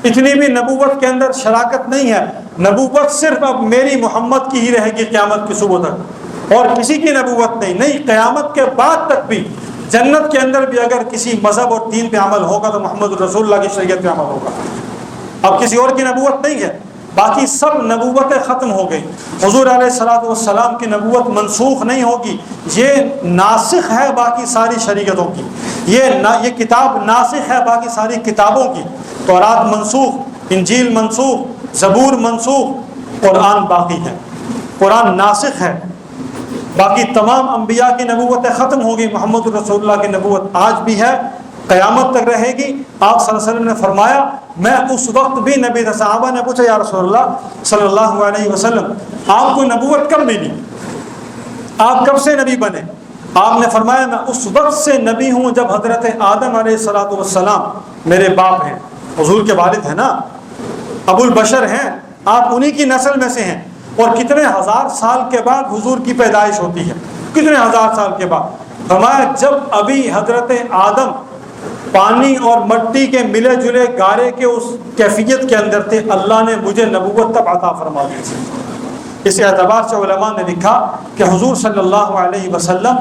اتنی بھی نبوت کے اندر شراکت نہیں ہے، نبوت صرف اب میری محمد کی ہی رہے گی قیامت کی صبح تک، اور کسی کی نبوت نہیں، قیامت کے بعد تک بھی جنت کے اندر بھی اگر کسی مذہب اور دین پہ عمل ہوگا تو محمد رسول اللہ کی شریعت پہ عمل ہوگا، اب کسی اور کی نبوت نہیں ہے، باقی سب نبوتیں ختم ہو گئی۔ حضور علیہ الصلوۃ والسلام کی نبوت منسوخ نہیں ہوگی، یہ ناسخ ہے باقی ساری شریعتوں کی، یہ کتاب ناسخ ہے باقی ساری کتابوں کی۔ تورات منسوخ، انجیل منسوخ، زبور منسوخ، قرآن باقی ہے، قرآن ناسخ ہے، باقی تمام انبیاء کی نبوتیں ختم ہو گئی، محمد رسول اللہ کی نبوت آج بھی ہے، قیامت تک رہے گی۔ آپ صلی اللہ علیہ وسلم نے فرمایا میں اس وقت بھی نبی تھا۔ صحابہ نے پوچھا یا رسول اللہ صلی اللہ علیہ وسلم آپ کو نبوت کب ملی، آپ کب سے نبی بنے؟ آپ نے فرمایا میں اس وقت سے نبی ہوں جب حضرت آدم علیہ الصلوۃ والسلام میرے باپ ہیں، حضور کے والد ہیں نا، ابو البشر ہیں، آپ انہی کی نسل میں سے ہیں، اور کتنے ہزار سال کے بعد حضور کی پیدائش ہوتی ہے، کتنے ہزار سال کے بعد۔ فرمایا جب ابھی حضرت آدم پانی اور مٹی کے ملے جلے گارے کے اس کیفیت کے اندر تھے، اللہ نے مجھے نبوت تب عطا فرما دی تھی۔ اس اعتبار سے علماء نے لکھا کہ حضور صلی اللہ علیہ وسلم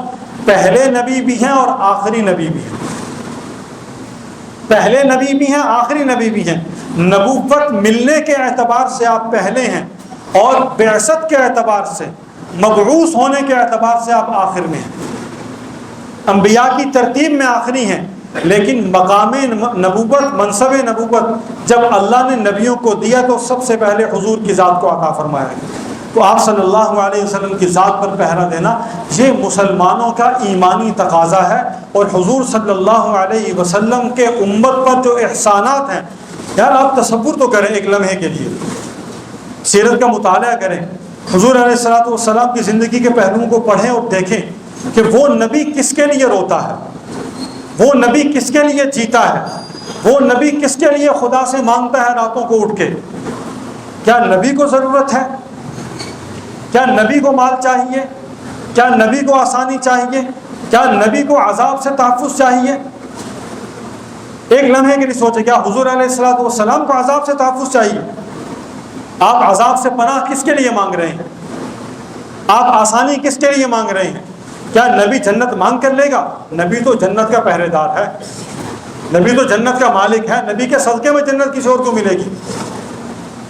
پہلے نبی بھی ہیں اور آخری نبی بھی ہیں، پہلے نبی بھی ہیں، آخری نبی بھی ہیں۔ نبوت ملنے کے اعتبار سے آپ پہلے ہیں، اور بعثت کے اعتبار سے، مبعوث ہونے کے اعتبار سے آپ آخر میں ہیں۔ انبیاء کی ترتیب میں آخری ہیں، لیکن مقام نبوت، منصب نبوت جب اللہ نے نبیوں کو دیا تو سب سے پہلے حضور کی ذات کو عطا فرمایا ہے۔ تو آپ صلی اللہ علیہ وسلم کی ذات پر پہرا دینا یہ مسلمانوں کا ایمانی تقاضا ہے، اور حضور صلی اللہ علیہ وسلم کے امت پر جو احسانات ہیں، یار آپ تصور تو کریں ایک لمحے کے لیے، سیرت کا مطالعہ کریں، حضور علیہ الصلوۃ والسلام کی زندگی کے پہلوؤں کو پڑھیں اور دیکھیں کہ وہ نبی کس کے لیے روتا ہے، وہ نبی کس کے لیے جیتا ہے، وہ نبی کس کے لیے خدا سے مانگتا ہے راتوں کو اٹھ کے۔ کیا نبی کو ضرورت ہے؟ کیا نبی کو مال چاہیے؟ کیا نبی کو آسانی چاہیے؟ کیا نبی کو عذاب سے تحفظ چاہیے؟ ایک لمحے کے لیے سوچیں، کیا حضور علیہ الصلوۃ والسلام کو عذاب سے تحفظ چاہیے؟ آپ عذاب سے پناہ کس کے لیے مانگ رہے ہیں؟ آپ آسانی کس کے لیے مانگ رہے ہیں؟ کیا نبی جنت مانگ کر لے گا؟ نبی تو جنت کا پہرے دار ہے، نبی تو جنت کا مالک ہے، نبی کے صدقے میں جنت کسی اور کو ملے گی۔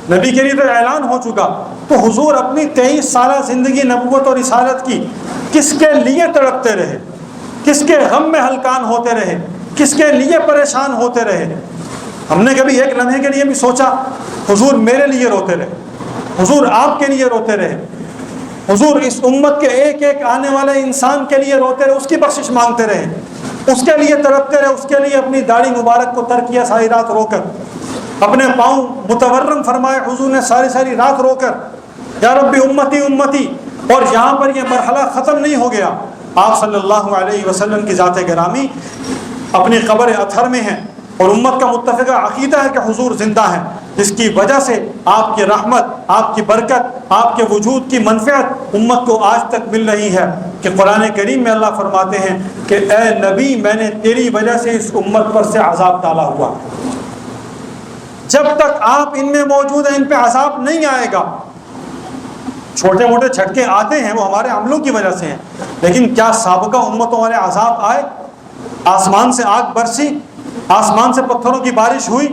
نبی کے لیے تو اعلان ہو چکا، تو حضور اپنی 23 سالہ زندگی نبوت اور رسالت کی کس کے لیے تڑپتے رہے، کس کے غم میں ہلکان ہوتے رہے، کس کے لیے پریشان ہوتے رہے؟ ہم نے کبھی ایک لمحے کے لیے بھی سوچا حضور میرے لیے روتے رہے، حضور آپ کے لیے روتے رہے، حضور اس امت کے ایک ایک آنے والے انسان کے لیے روتے رہے، اس کی بخشش مانگتے رہے، اس کے لیے تڑپتے رہے، اس کے لیے اپنی داڑھی مبارک کو تر کیا ساری رات رو کر، اپنے پاؤں متورم فرمائے حضور نے ساری رات رو کر، یا ربی امتی امتی۔ اور یہاں پر یہ مرحلہ ختم نہیں ہو گیا، آپ صلی اللہ علیہ وسلم کی ذات گرامی اپنی قبر اطہر میں ہیں، اور امت کا متفقہ عقیدہ ہے کہ حضور زندہ ہیں، جس کی وجہ سے آپ کی رحمت، آپ کی برکت، آپ کے وجود کی منفعت امت کو آج تک مل رہی ہے، کہ قرآن کریم میں اللہ فرماتے ہیں کہ اے نبی میں نے تیری وجہ سے اس امت پر سے عذاب ڈالا ہوا، جب تک آپ ان میں موجود ہیں ان پہ عذاب نہیں آئے گا۔ چھوٹے موٹے جھٹکے آتے ہیں وہ ہمارے عملوں کی وجہ سے ہیں، لیکن کیا سابقہ امتوں والے عذاب آئے؟ آسمان سے آگ برسی، آسمان سے پتھروں کی بارش ہوئی،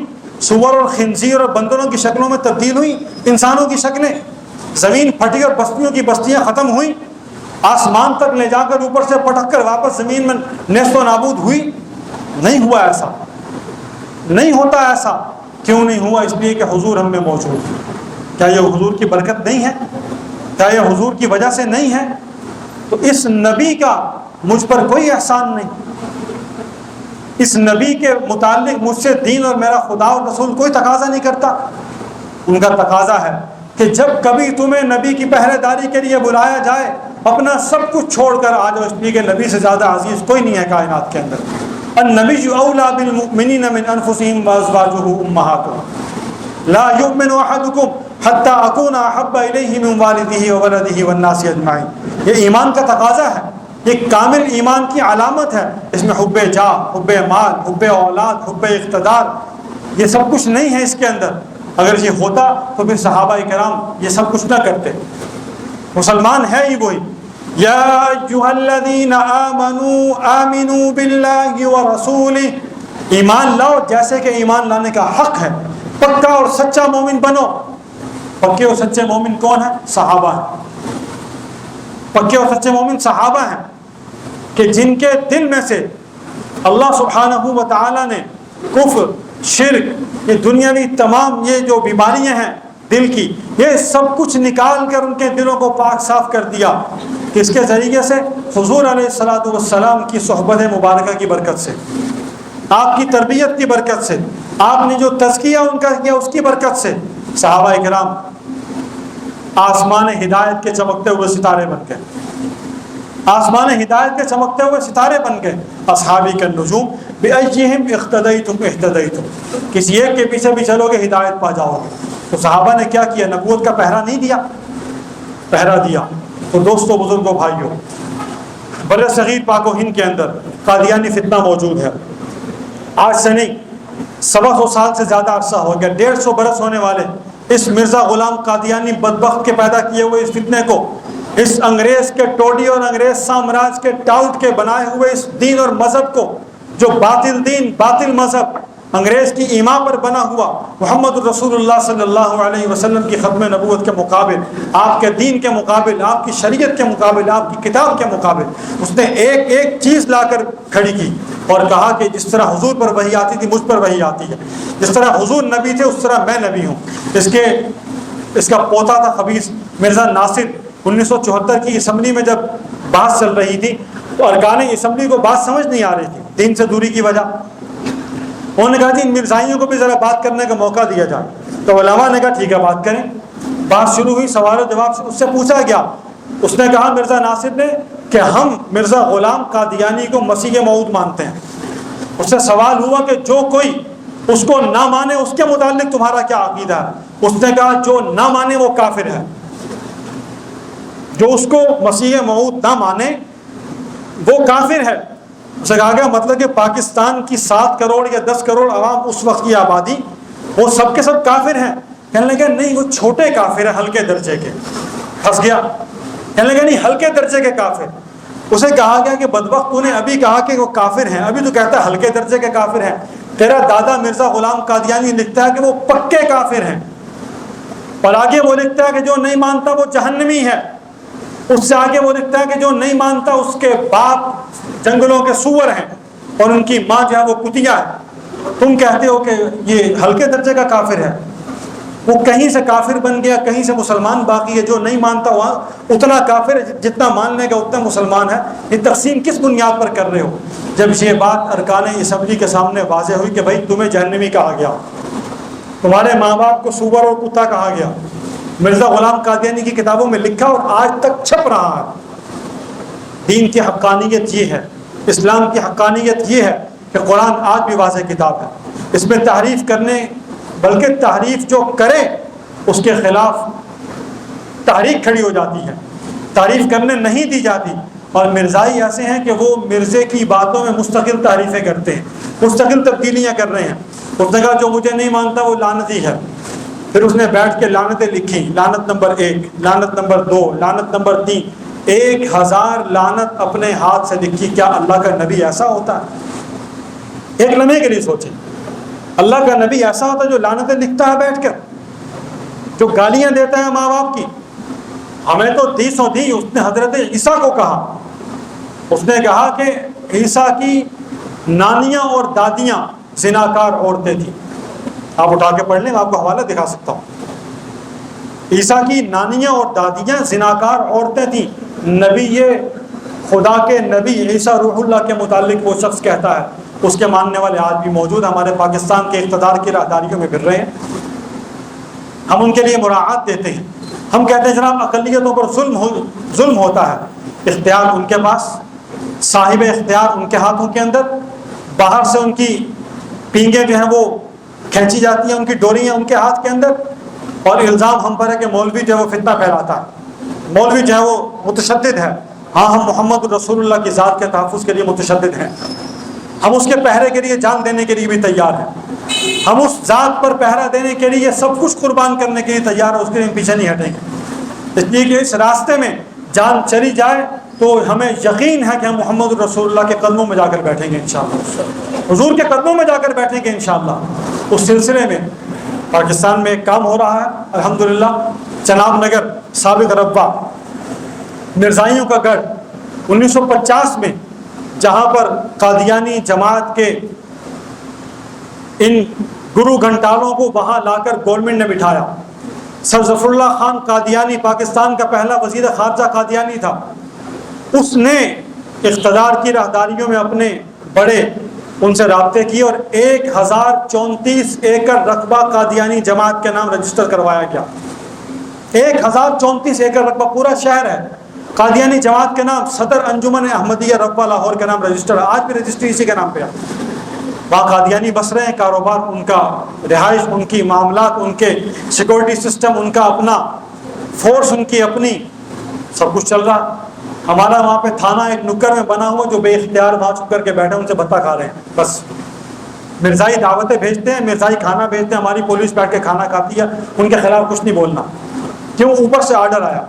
سور اور خنزیر اور بندروں کی شکلوں میں تبدیل ہوئی انسانوں کی شکلیں، زمین پھٹی اور بستیوں کی بستیاں ختم ہوئیں، آسمان تک لے جا کر اوپر سے پٹک کر واپس زمین میں نیست و نابود ہوئی؟ نہیں ہوا ایسا، نہیں ہوتا ایسا۔ کیوں نہیں ہوا؟ اس لیے کہ حضور ہم میں موجود ہے۔ کیا یہ حضور کی برکت نہیں ہے؟ کیا یہ حضور کی وجہ سے نہیں ہے؟ تو اس نبی کا مجھ پر کوئی احسان نہیں، اس نبی کے متعلق مجھ سے دین اور میرا خدا اور رسول کوئی تقاضا نہیں کرتا۔ ان کا تقاضا ہے کہ جب کبھی تمہیں نبی کی پہرے داری کے لیے بلایا جائے اپنا سب کچھ چھوڑ کر آ جاؤ، اس لیے کہ نبی سے زیادہ عزیز کوئی نہیں ہے کائنات کے اندر۔ النبی اولیٰ بالمؤمنین من انفسہم وازواجہ امہاتہم لا یؤمن احدکم حتی اکون احب الیہ من والدہ وولدہ والناس اجمعین۔ یہ ایمان کا تقاضا ہے، یہ کامل ایمان کی علامت ہے۔ اس میں حب جاہ، حب مال، حب اولاد، حب اقتدار، یہ سب کچھ نہیں ہے اس کے اندر۔ اگر یہ ہوتا تو پھر صحابہ کرام یہ سب کچھ نہ کرتے۔ مسلمان ہے ہی وہی، یا ایھا الذین آمنوا آمنوا باللہ ورسولہ، ایمان لاؤ جیسے کہ ایمان لانے کا حق ہے، پکا اور سچا مومن بنو۔ پکے اور سچے مومن کون ہیں؟ صحابہ ہیں۔ پکے اور سچے مومن صحابہ ہیں کہ جن کے دل میں سے اللہ سبحانہ و تعالی نے کفر، شرک، یہ دنیاوی تمام یہ جو بیماریاں ہیں دل کی، یہ سب کچھ نکال کر ان کے دلوں کو پاک صاف کر دیا۔ کس کے ذریعے سے؟ حضور علیہ الصلوۃ والسلام کی صحبت مبارکہ کی برکت سے، آپ کی تربیت کی برکت سے، آپ نے جو تزکیہ ان کا کیا اس کی برکت سے۔ صحابہ کرام آسمان ہدایت کے چمکتے ہوئے ستارے بن گئے، آسمان ہدایت کے چمکتے ہوئے ستارے بن گئے۔ اصحابی کالنجوم بأیہم اقتدیتم اہتدیتم، کسی ایک کے پیچھے بھی چلو گے ہدایت پا جاؤ گے۔ تو صحابہ نے کیا کیا؟ نبوت کا پہرا نہیں دیا؟ پہرا دیا۔ تو دوستو، بزرگوں، بھائیوں، بر صغیر پاک و ہند کے اندر قادیانی فتنہ موجود ہے۔ آج سے نہیں، 125 سال سے زیادہ عرصہ ہو گیا، 150 برس ہونے والے اس مرزا غلام قادیانی بدبخت کے پیدا کیے ہوئے اس فتنے کو، اس انگریز کے ٹوڈی اور انگریز سامراج کے ٹاؤٹ کے بنائے ہوئے اس دین اور مذہب کو، جو باطل دین، باطل مذہب، انگریز کی ایما پر بنا ہوا، محمد رسول اللہ صلی اللہ علیہ وسلم کی ختم نبوت کے مقابل، آپ کے دین کے مقابل، آپ کی شریعت کے مقابل، آپ کی کتاب کے مقابل اس نے ایک ایک چیز لا کر کھڑی کی اور کہا کہ جس طرح حضور پر وحی آتی تھی مجھ پر وحی آتی ہے، جس طرح حضور نبی تھے اس طرح میں نبی ہوں۔ اس کا پوتا تھا خبیث مرزا ناصر، 1974 کی اسمبلی میں جب بات چل رہی تھی تو ارکان اسمبلی کو بات سمجھ نہیں آ رہی تھی دین سے دوری کی وجہ۔ انہوں نے کہا کہ ان مرزائیوں کو بھی ذرا بات کرنے کا موقع دیا جائے، تو علماء نے کہا ٹھیک ہے بات کریں۔ بات شروع ہوئی، سوال و جواب سے اس سے پوچھا گیا، اس نے کہا مرزا ناصر نے کہ ہم مرزا غلام قادیانی کو مسیح موعود مانتے ہیں۔ اس سے سوال ہوا کہ جو کوئی اس کو نہ مانے اس کے متعلق تمہارا کیا عقیدہ ہے؟ اس نے کہا جو نہ مانے وہ کافر ہے، جو اس کو مسیح موعود نہ مانے وہ کافر ہے۔ اسے کہا گیا مطلب کہ پاکستان کی 7 کروڑ یا 10 کروڑ عوام اس وقت کی آبادی وہ سب کے سب کافر ہیں؟ کہنے لگا نہیں، وہ چھوٹے کافر ہیں، ہلکے درجے کے۔ پھنس گیا، کہنے لگا نہیں، ہلکے درجے کے کافر۔ اسے کہا گیا کہ بدبخت تو نے ابھی کہا کہ وہ کافر ہیں، ابھی تو کہتا ہے ہلکے درجے کے کافر ہیں۔ تیرا دادا مرزا غلام قادیانی لکھتا ہے کہ وہ پکے کافر ہیں۔ اور آگے وہ لکھتا ہے کہ جو نہیں مانتا وہ جہنمی ہے. اس سے آگے وہ لکھتا ہے کہ جو نہیں مانتا اس کے باپ جنگلوں کے سور ہیں اور ان کی ماں جو ہے وہ کتیا ہے. تم کہتے ہو کہ یہ ہلکے درجے کا کافر ہے. وہ کہیں سے کافر بن گیا, کہیں سے مسلمان باقی ہے. جو نہیں مانتا وہاں اتنا کافر ہے جتنا مان لے گا اتنا مسلمان ہے. یہ تقسیم کس بنیاد پر کر رہے ہو؟ جب یہ بات ارکان اسمبلی کے سامنے واضح ہوئی کہ بھائی تمہیں جہنمی کہا گیا, تمہارے ماں باپ کو سور اور کتا کہا گیا, مرزا غلام قادیانی کی کتابوں میں لکھا اور آج تک چھپ رہا ہے. دین کی حقانیت یہ ہے, اسلام کی حقانیت یہ ہے کہ قرآن آج بھی واضح کتاب ہے. اس میں تحریف کرنے, بلکہ تحریف جو کرے اس کے خلاف تحریک کھڑی ہو جاتی ہے, تعریف کرنے نہیں دی جاتی. اور مرزائی ایسے ہیں کہ وہ مرزے کی باتوں میں مستقل تعریفیں کرتے ہیں, مستقل تبدیلیاں کر رہے ہیں. اس نے کہا جو مجھے نہیں مانتا وہ لعنتی ہے. پھر اس نے بیٹھ کے لعنتیں لکھی, لعنت نمبر 1, لعنت نمبر 2, لعنت نمبر 3, 1000 لعنت اپنے ہاتھ سے لکھی. کیا اللہ کا نبی ایسا ہوتا ہے؟ ایک لمحے کے لیے سوچیں, اللہ کا نبی ایسا ہوتا ہے جو لعنتیں لکھتا ہے بیٹھ کر, جو گالیاں دیتا ہے ماں باپ کی؟ ہمیں تو دی. اس نے حضرت عیسیٰ کو کہا, اس نے کہا کہ عیسیٰ کی نانیاں اور دادیاں زناکار عورتیں تھیں. آپ اٹھا کے پڑھ لیں, میں آپ کو حوالہ دکھا سکتا ہوں. عیسیٰ کی نانیاں اور دادیاں زناکار عورتیں تھیں. نبی, یہ خدا کے نبی عیسیٰ روح اللہ کے متعلق وہ شخص کہتا ہے. اس کے ماننے والے آج بھی موجود ہیں, ہمارے پاکستان کے اقتدار کی راہداریوں میں پھر رہے ہیں. ہم ان کے لیے مراعات دیتے ہیں. ہم کہتے ہیں جناب اقلیتوں پر ظلم ہوتا ہے. اختیار ان کے پاس, صاحب اختیار ان کے ہاتھوں کے اندر, باہر سے ان کی پینگیں جو ہیں وہ کھینچی جاتی ہیں, ان کی ڈوریاں ان کے ہاتھ کے اندر. اور الزام ہم پر ہے کہ مولوی جو ہے وہ فتنہ پھیلاتا ہے, مولوی جو ہے وہ متشدد ہے. ہاں, ہم محمد رسول اللہ کی ذات کے تحفظ کے لیے متشدد ہیں. ہم اس کے پہرے کے لیے جان دینے کے لیے بھی تیار ہیں. ہم اس ذات پر پہرا دینے کے لیے سب کچھ قربان کرنے کے لیے تیار ہیں. اس کے لیے پیچھے نہیں ہٹیں گے. اس لیے کہ اس راستے میں جان چلی جائے تو ہمیں یقین ہے کہ ہم محمد رسول اللہ کے قدموں میں جا کر بیٹھیں گے انشاءاللہ, حضور کے قدموں میں جا کر بیٹھیں گے انشاءاللہ. اس سلسلے میں پاکستان میں ایک کام ہو رہا ہے الحمدللہ. چناب نگر سابق ربوہ مرزائیوں کا گڑھ 1950 میں جہاں پر قادیانی جماعت کے ان گرو گھنٹالوں کو وہاں لا کر گورنمنٹ نے بٹھایا. سر ظفر اللہ خان قادیانی پاکستان کا پہلا وزیر خارجہ قادیانی تھا. اس نے اقتدار کی راہداریوں میں اپنے بڑے ان سے رابطے کیے اور 1034 ایکڑ رقبہ قادیانی جماعت کے نام رجسٹر کروایا گیا. 1034 ایکڑ رقبہ, پورا شہر ہے قادیانی جماعت کے نام. صدر انجمن احمدیہ رقبہ لاہور کے نام رجسٹر ہے, آج بھی رجسٹری اسی کے نام پہ ہے. وہاں قادیانی بس رہے ہیں, کاروبار ان کا, رہائش ان کی, معاملات ان کے, سیکورٹی سسٹم ان کا اپنا, فورس ان کی اپنی, سب کچھ چل رہا. ہمارا وہاں پہ تھانہ ایک نکر میں بنا ہوا, جو بے اختیار وہاں چھپ کر کے بیٹھے ان سے بھتہ کھا رہے ہیں. بس مرزائی دعوتیں بھیجتے ہیں, مرزائی کھانا بھیجتے ہیں, ہماری پولیس بیٹھ کے کھانا کھاتی ہے. ان کے خلاف کچھ نہیں بولنا, کیوں؟ اوپر سے آرڈر آیا.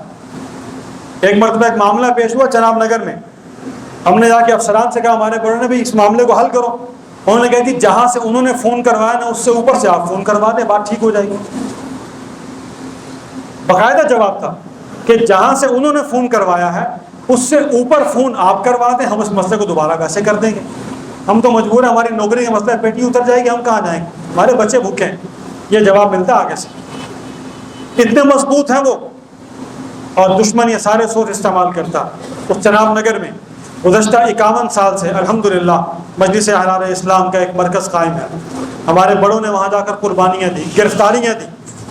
ایک مرتبہ ایک معاملہ پیش ہوا چناب نگر میں. ہم نے جا کے افسران سے کہا, ہمارے بڑوں نے بھی اس معاملے کو حل کرو. انہوں نے کہا کہ جہاں سے انہوں نے فون کروایا نا, اس سے اوپر سے آپ فون کروا دیں, بات ٹھیک ہو جائے گی. باقاعدہ جواب تھا کہ جہاں سے انہوں نے فون کروایا ہے اس سے اوپر فون آپ کروا دیں, ہم اس مسئلے کو دوبارہ ویسے کر دیں گے. ہم تو مجبور ہیں, ہماری نوکری کا مسئلہ پیٹی اتر جائے گی, ہم کہاں جائیں گے, ہمارے بچے بھوکے ہیں. یہ جواب ملتا آگے سے. اتنے مضبوط ہیں وہ, اور دشمن یہ سارے سوچ استعمال کرتا. اس چناب نگر میں گزشتہ 51 سال سے الحمدللہ مجلس احرار اسلام کا ایک مرکز قائم ہے. ہمارے بڑوں نے وہاں جا کر قربانیاں دی, گرفتاریاں دی,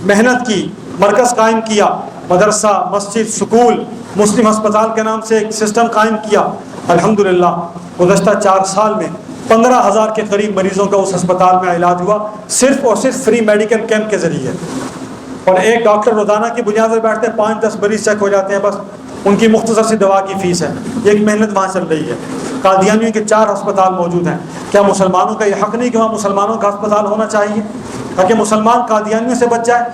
محنت کی, مرکز قائم کیا, مدرسہ, مسجد, سکول, مسلم ہسپتال کے نام سے ایک سسٹم قائم کیا. الحمدللہ گزشتہ 4 سال میں 15,000 کے قریب مریضوں کا اس ہسپتال میں علاج ہوا, صرف اور صرف فری میڈیکل کیمپ کے ذریعے. اور ایک ڈاکٹر روزانہ کی بنیاد پر بیٹھتے ہیں, 5-10 مریض چیک ہو جاتے ہیں, بس ان کی مختصر سی دوا کی فیس ہے. ایک محنت وہاں چل رہی ہے. قادیانیوں کے 4 ہسپتال موجود ہیں. کیا مسلمانوں کا یہ حق نہیں کہ وہاں مسلمانوں کا ہسپتال ہونا چاہیے تاکہ مسلمان قادیانیوں سے بچ جائے؟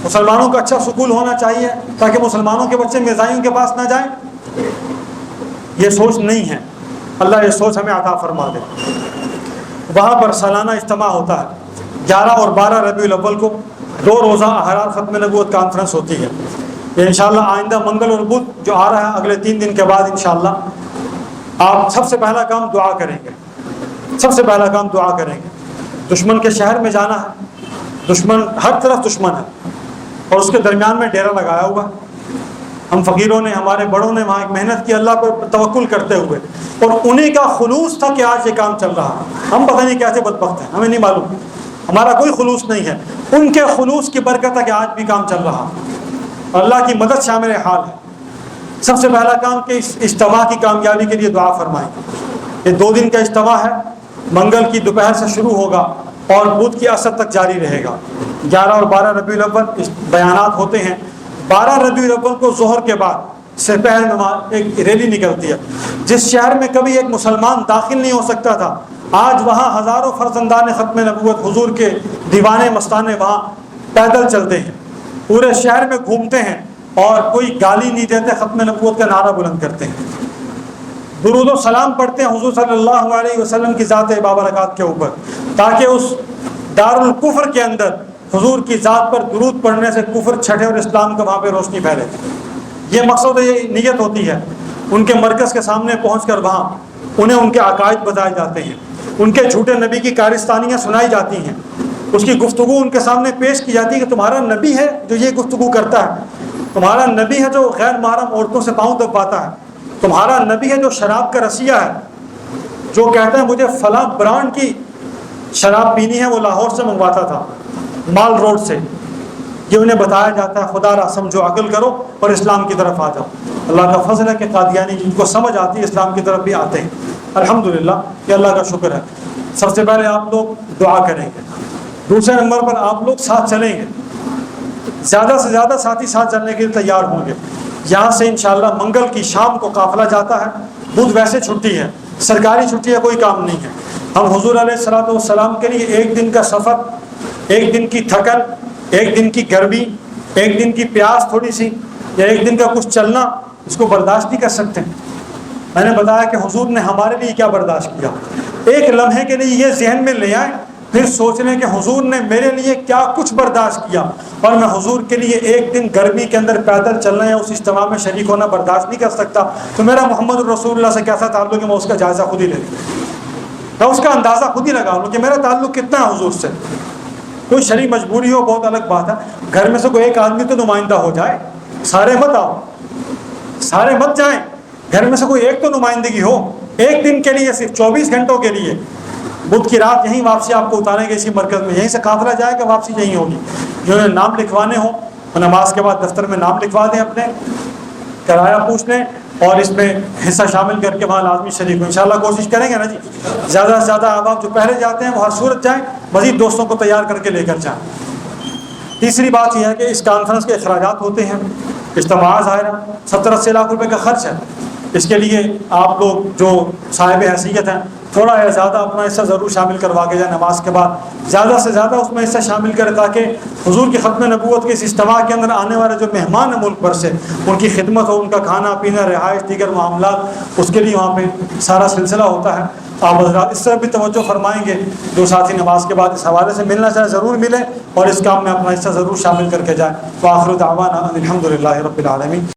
مسلمانوں کا اچھا سکول ہونا چاہیے تاکہ مسلمانوں کے بچے مرزائیوں کے پاس نہ جائیں؟ یہ سوچ نہیں ہے. اللہ یہ سوچ ہمیں عطا فرما دے. وہاں پر سالانہ اجتماع ہوتا ہے, 11 اور 12 ربیع الاول کو 2 روزہ احرار ختم نبوت کانفرنس ہوتی ہے. یہ انشاءاللہ آئندہ منگل اور بدھ جو آ رہا ہے اگلے 3 دن کے بعد انشاءاللہ آپ سب سے پہلا کام دعا کریں گے. سب سے پہلا کام دعا کریں گے. دشمن کے شہر میں جانا ہے. دشمن ہر طرف دشمن ہے اور اس کے درمیان میں ڈیرا لگایا ہوا. ہم فقیروں نے, ہمارے بڑوں نے وہاں ایک محنت کی اللہ پر توکل کرتے ہوئے, اور انہیں کا خلوص تھا کہ آج یہ کام چل رہا. ہم پتہ نہیں کیسے بدبخت ہیں, ہمیں نہیں معلوم, ہمارا کوئی خلوص نہیں ہے. ان کے خلوص کی برکت ہے کہ آج بھی کام چل رہا. اللہ کی مدد شامل حال ہے. سب سے پہلا کام کہ اس اجتماع کی کامیابی کے لیے دعا فرمائیں. یہ 2 دن کا اجتماع ہے. منگل کی دوپہر سے شروع ہوگا اور بدھ کی عصر تک جاری رہے گا. 11 اور 12 ربیع الاول بیانات ہوتے ہیں. 12 ربیع الاول کو ظہر کے بعد سپہر نماز ایک ریلی نکلتی ہے. جس شہر میں کبھی ایک مسلمان داخل نہیں ہو سکتا تھا, آج وہاں ہزاروں فرزندان ختم نبوت حضور کے دیوانے مستانے وہاں پیدل چلتے ہیں, پورے شہر میں گھومتے ہیں اور کوئی گالی نہیں دیتے, ختم نبوت کا نعرہ بلند کرتے ہیں, درود و سلام پڑھتے ہیں حضور صلی اللہ علیہ وسلم کی ذات بابرکات کے اوپر, تاکہ اس دار الکفر کے اندر حضور کی ذات پر درود پڑھنے سے کفر چھٹے اور اسلام کا وہاں پہ روشنی پھیلے. یہ مقصد, یہ نیت ہوتی ہے. ان کے مرکز کے سامنے پہنچ کر وہاں انہیں ان کے عقائد بتائے جاتے ہیں, ان کے جھوٹے نبی کی کارستانیاں سنائی جاتی ہیں, اس کی گفتگو ان کے سامنے پیش کی جاتی ہے کہ تمہارا نبی ہے جو یہ گفتگو کرتا ہے, تمہارا نبی ہے جو غیر محرم عورتوں سے پاؤں دباتا ہے, تمہارا نبی ہے جو شراب کا رسیہ ہے, جو کہتا ہے مجھے فلاں برانڈ کی شراب پینی ہے, وہ لاہور سے منگواتا تھا, مال روڈ سے. یہ انہیں بتایا جاتا ہے خدا را سمجھو, عقل کرو اور اسلام کی طرف آ جاؤ. اللہ کا فضل ہے کہ قادیانی جن کو سمجھ آتی ہے اسلام کی طرف بھی آتے ہیں. الحمدللہ, یہ اللہ کا شکر ہے. سب سے پہلے آپ لوگ دعا کریں گے. دوسرے نمبر پر آپ لوگ ساتھ چلیں گے. زیادہ سے زیادہ ساتھی ساتھ چلنے کے لیے تیار ہوں گے. یہاں سے انشاءاللہ منگل کی شام کو قافلہ جاتا ہے. بدھ ویسے چھٹی ہے, سرکاری چھٹی ہے, کوئی کام نہیں ہے. ہم حضور علیہ الصلوۃ والسلام کے لیے 1 دن کا سفر, 1 دن کی تھکن, 1 دن کی گرمی, 1 دن کی پیاس تھوڑی سی, یا 1 دن کا کچھ چلنا, اس کو برداشت نہیں کر سکتے. میں نے بتایا کہ حضور نے ہمارے لیے کیا برداشت کیا. ایک لمحے کے لیے یہ ذہن میں لے آئیں, پھر سوچ لیں کہ حضور نے میرے لیے کیا کچھ برداشت کیا, اور میں حضور کے لیے 1 دن گرمی کے اندر پیدل چلنا یا اس اجتماع میں شریک ہونا برداشت نہیں کر سکتا, تو میرا محمد رسول اللہ سے کیسا تعلق ہے, میں اس کا جائزہ خود ہی لے لوں, میں اس کا اندازہ خود ہی لگا لوں کہ میرا تعلق کتنا ہے حضور سے. کوئی شرعی مجبوری ہو بہت الگ بات ہے, گھر میں سے کوئی ایک آدمی تو نمائندہ ہو جائے, سارے مت آؤ, سارے مت جائیں, گھر میں سے کوئی ایک تو نمائندگی ہو. 1 دن کے لیے, صرف 24 گھنٹوں کے لیے. بدھ کی رات یہیں واپسی آپ کو اتاریں گے اسی مرکز میں, یہیں سے قافلہ جائے گا, واپسی یہیں ہوگی. جو نام لکھوانے ہوں وہ نماز کے بعد دفتر میں نام لکھوا دیں, اپنے کرایہ پوچھ لیں, اور اس میں حصہ شامل کر کے وہاں لازمی شریک ہو. انشاءاللہ کوشش کریں گے نا جی, زیادہ سے زیادہ احباب جو پہلے جاتے ہیں وہ ہر صورت جائیں, مزید دوستوں کو تیار کر کے لے کر جائیں. تیسری بات یہ ہے کہ اس کانفرنس کے اخراجات ہوتے ہیں. اجتماع ظاہر 70-80 لاکھ روپے کا خرچ ہے. اس کے لیے آپ لوگ جو صاحب حیثیت ہیں تھوڑا یا زیادہ اپنا حصہ ضرور شامل کروا کے جائیں. نماز کے بعد زیادہ سے زیادہ اس میں حصہ شامل کریں, تاکہ حضور کی ختم نبوت کے اس اجتماع کے اندر آنے والے جو مہمان ہیں ملک بھر سے, ان کی خدمت ہو, ان کا کھانا پینا, رہائش, دیگر معاملات, اس کے لیے وہاں پہ سارا سلسلہ ہوتا ہے. آپ حضرات اس طرح بھی توجہ فرمائیں گے. جو ساتھی نماز کے بعد اس حوالے سے ملنا چاہے ضرور ملیں, اور اس کام میں اپنا حصہ ضرور شامل کر کے جائیں. وآخر دعوانا الحمدللہ رب العالمین.